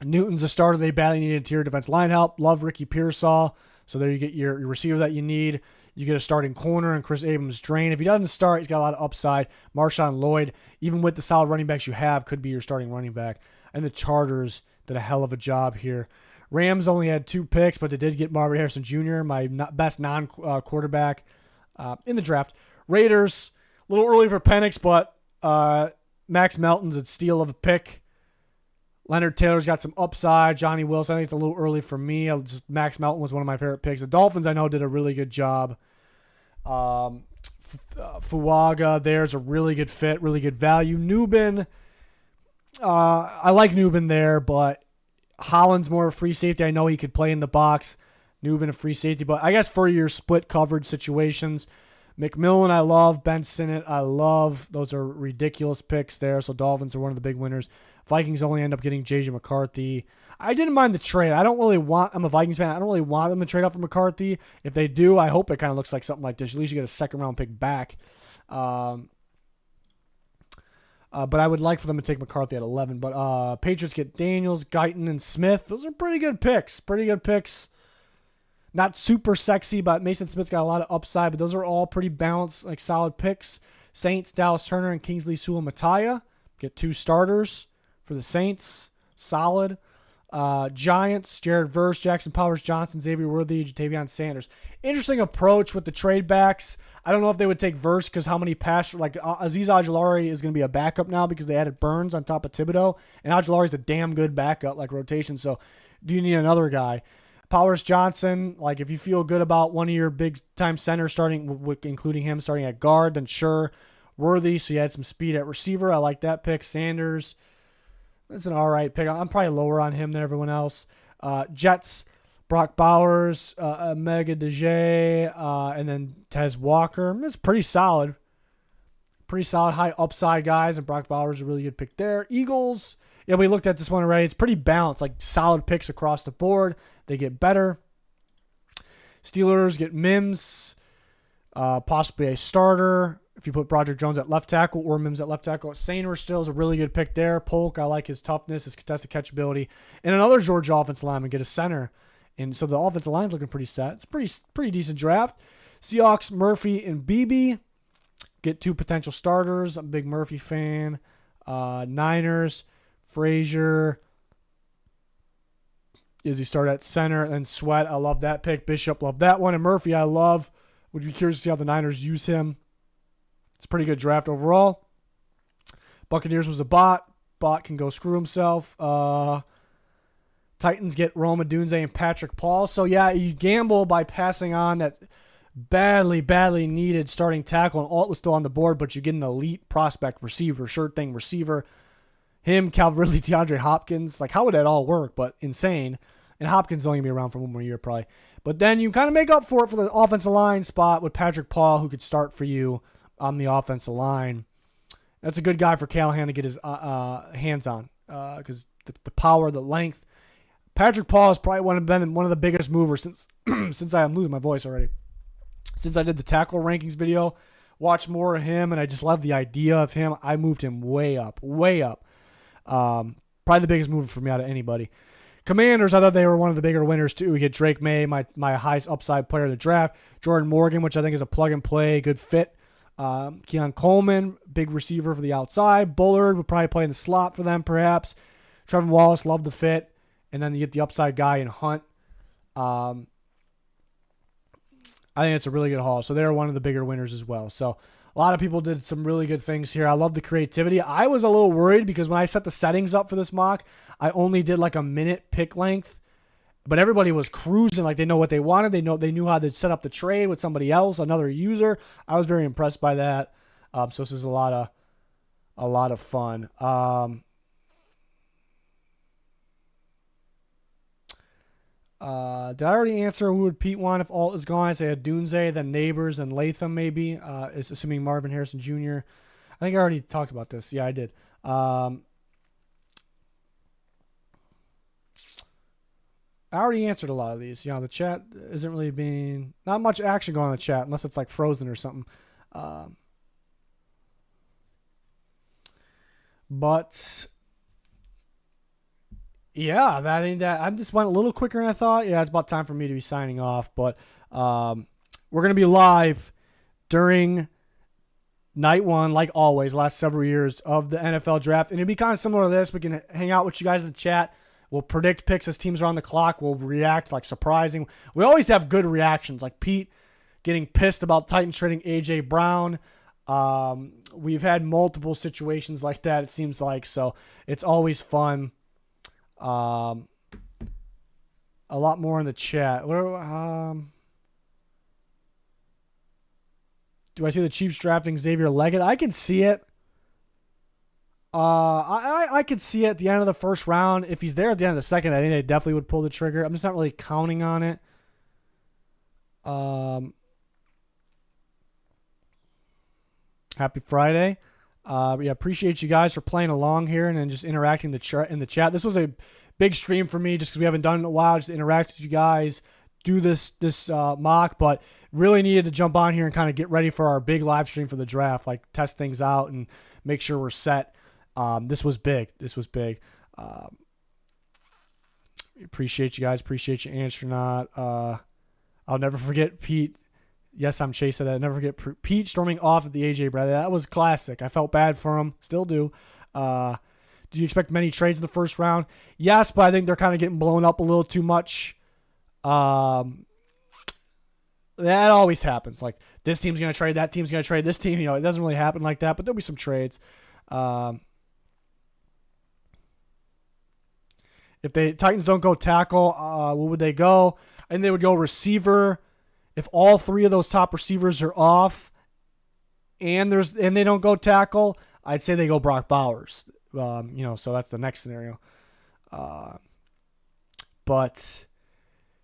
Newton's a starter. They badly need interior defense line help. Love Ricky Pearsall. So there you get your receiver that you need. You get a starting corner and Chris Abrams-Drain. If he doesn't start, he's got a lot of upside. Marshawn Lloyd, even with the solid running backs you have, could be your starting running back. And the Chargers did a hell of a job here. Rams only had 2 picks, but they did get Marvin Harrison Jr., my best non-quarterback in the draft. Raiders, a little early for Penix, but Max Melton's a steal of a pick. Leonard Taylor's got some upside. Johnny Wilson, I think it's a little early for me. Max Melton was one of my favorite picks. The Dolphins, I know, did a really good job. Fuaga, there's a really good fit, really good value. Newbin, I like Newbin there, but Holland's more of a free safety. I know he could play in the box. Newbin a free safety, but I guess for your split coverage situations, McMillan, I love. Ben Sinnott, I love. Those are ridiculous picks there. So Dolphins are one of the big winners. Vikings only end up getting J.J. McCarthy. I didn't mind the trade. I'm a Vikings fan. I don't really want them to trade up for McCarthy. If they do, I hope it kind of looks like something like this. At least you get a second-round pick back. But I would like for them to take McCarthy at 11. But Patriots get Daniels, Guyton, and Smith. Those are pretty good picks. Not super sexy, but Mason Smith's got a lot of upside. But those are all pretty balanced, like solid picks. Saints, Dallas Turner, and Kingsley Suamataia. Get 2 starters for the Saints. Solid. Giants, Jared Verse, Jackson Powers Johnson, Xavier Worthy, Jatavion Sanders. Interesting approach with the trade backs. I don't know if they would take Verse because how many pass, like Azeez Ojulari is going to be a backup now because they added Burns on top of Thibodeau, and Ojulari's a damn good backup, like rotation. So do you need another guy? Powers Johnson, like if you feel good about one of your big time centers starting, including him starting at guard, then sure. Worthy, so you had some speed at receiver. I like that pick. Sanders. It's an all right pick. I'm probably lower on him than everyone else. Jets, Brock Bowers, Mega Dejay, and then Tez Walker. It's pretty solid. Pretty solid high upside guys, and Brock Bowers is a really good pick there. Eagles, yeah, we looked at this one already. It's pretty balanced, like solid picks across the board. They get better. Steelers get Mims, possibly a starter. If you put Broderick Jones at left tackle or Mims at left tackle, Sainer still is a really good pick there. Polk, I like his toughness, his contested catchability. And another Georgia offensive lineman, get a center. And so the offensive line's looking pretty set. It's a pretty decent draft. Seahawks, Murphy, and Beebe get 2 potential starters. I'm a big Murphy fan. Niners, Frazier. Is he start at center? And Sweat, I love that pick. Bishop, love that one. And Murphy, I love. Would be curious to see how the Niners use him. It's a pretty good draft overall. Buccaneers was a bot. Bot can go screw himself. Titans get Rome Odunze and Patrick Paul. So, yeah, you gamble by passing on that badly needed starting tackle, and Alt was still on the board, but you get an elite prospect receiver, sure thing receiver. Him, Calvin Ridley, DeAndre Hopkins. Like, how would that all work? But insane. And Hopkins will only be around for one more year probably. But then you kind of make up for it for the offensive line spot with Patrick Paul, who could start for you on the offensive line. That's a good guy for Callahan to get his hands on because the power, the length. Patrick Paul has probably been one of the biggest movers since I'm losing my voice already. Since I did the tackle rankings video, watched more of him, and I just love the idea of him. I moved him way up. Probably the biggest mover for me out of anybody. Commanders, I thought they were one of the bigger winners too. We get Drake May, my highest upside player of the draft. Jordan Morgan, which I think is a plug and play, good fit. Keon Coleman, big receiver for the outside. Bullard would probably play in the slot for them, perhaps. Trevor Wallace, love the fit. And then you get the upside guy in Hunt. I think it's a really good haul. So they're one of the bigger winners as well. So a lot of people did some really good things here. I love the creativity. I was a little worried because when I set the settings up for this mock, I only did like a minute pick length. But everybody was cruising, like they know what they wanted. They knew how to set up the trade with somebody else, another user. I was very impressed by that. So this is a lot of fun. Did I already answer who would Pete want if Alt is gone? I say Dunze, then Neighbors, and Latham maybe. Assuming Marvin Harrison Jr. I think I already talked about this. Yeah, I did. I already answered a lot of these. You know, the chat isn't really being... Not much action going on in the chat unless it's like frozen or something. But... Yeah, I just went a little quicker than I thought. Yeah, it's about time for me to be signing off. But we're going to be live during night one, like always, last several years of the NFL draft. And it'll be kind of similar to this. We can hang out with you guys in the chat. We'll predict picks as teams are on the clock. We'll react, like surprising. We always have good reactions, like Pete getting pissed about Titans trading A.J. Brown. We've had multiple situations like that, it seems like. So it's always fun. A lot more in the chat. Do I see the Chiefs drafting Xavier Leggett? I can see it. I could see it at the end of the first round. If he's there at the end of the second, I think they definitely would pull the trigger. I'm just not really counting on it. Happy Friday. Yeah, appreciate you guys for playing along here and then just interacting in the chat. This was a big stream for me just because we haven't done it in a while. Just interact with you guys, do this mock, but really needed to jump on here and kind of get ready for our big live stream for the draft, like test things out and make sure we're set. This was big. Appreciate you guys. Appreciate you, Astronaut. I'll never forget Pete. Yes, I'm Chase. I'll never forget Pete storming off at the AJ Bradley. That was classic. I felt bad for him. Still do. Do you expect many trades in the first round? Yes, but I think they're kind of getting blown up a little too much. That always happens. Like, this team's going to trade, that team's going to trade this team. It doesn't really happen like that, but there'll be some trades. If the Titans don't go tackle, where would they go? I think they would go receiver. If all three of those top receivers are off and they don't go tackle, I'd say they go Brock Bowers. So that's the next scenario. But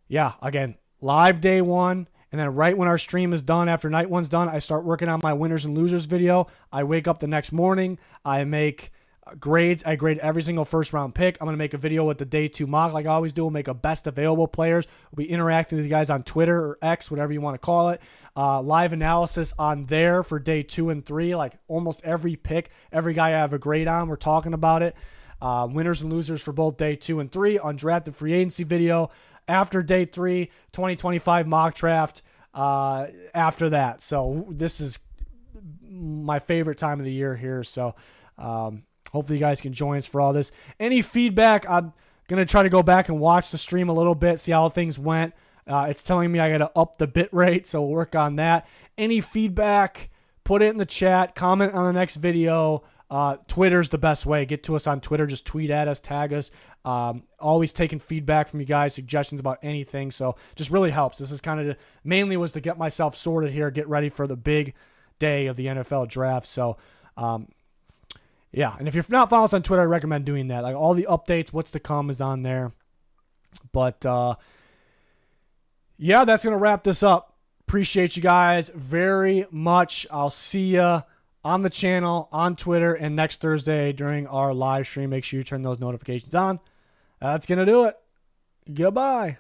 yeah, again, live day one. And then right when our stream is done, after night one's done, I start working on my winners and losers video. I wake up the next morning. I make grades. I grade every single first round pick. I'm going to make a video with the day 2 mock like I always do. We'll make a best available players. We'll be interacting with you guys on Twitter or X, whatever you want to call it. Live analysis on there for day 2 and 3. Like almost every pick, every guy I have a grade on, we're talking about it. Winners and losers for both day 2 and 3. Undrafted free agency video after day 3, 2025 mock draft after that. So this is my favorite time of the year here. So hopefully you guys can join us for all this. Any feedback, I'm going to try to go back and watch the stream a little bit, see how things went. It's telling me I got to up the bit rate, so we'll work on that. Any feedback, put it in the chat, comment on the next video. Twitter's the best way. Get to us on Twitter. Just tweet at us, tag us. Always taking feedback from you guys, suggestions about anything. So just really helps. This is kind of mainly was to get myself sorted here, get ready for the big day of the NFL draft. So, yeah. And if you're not following us on Twitter, I recommend doing that. Like all the updates, what's to come is on there. But, yeah, that's going to wrap this up. Appreciate you guys very much. I'll see you on the channel, on Twitter, and next Thursday during our live stream. Make sure you turn those notifications on. That's going to do it. Goodbye.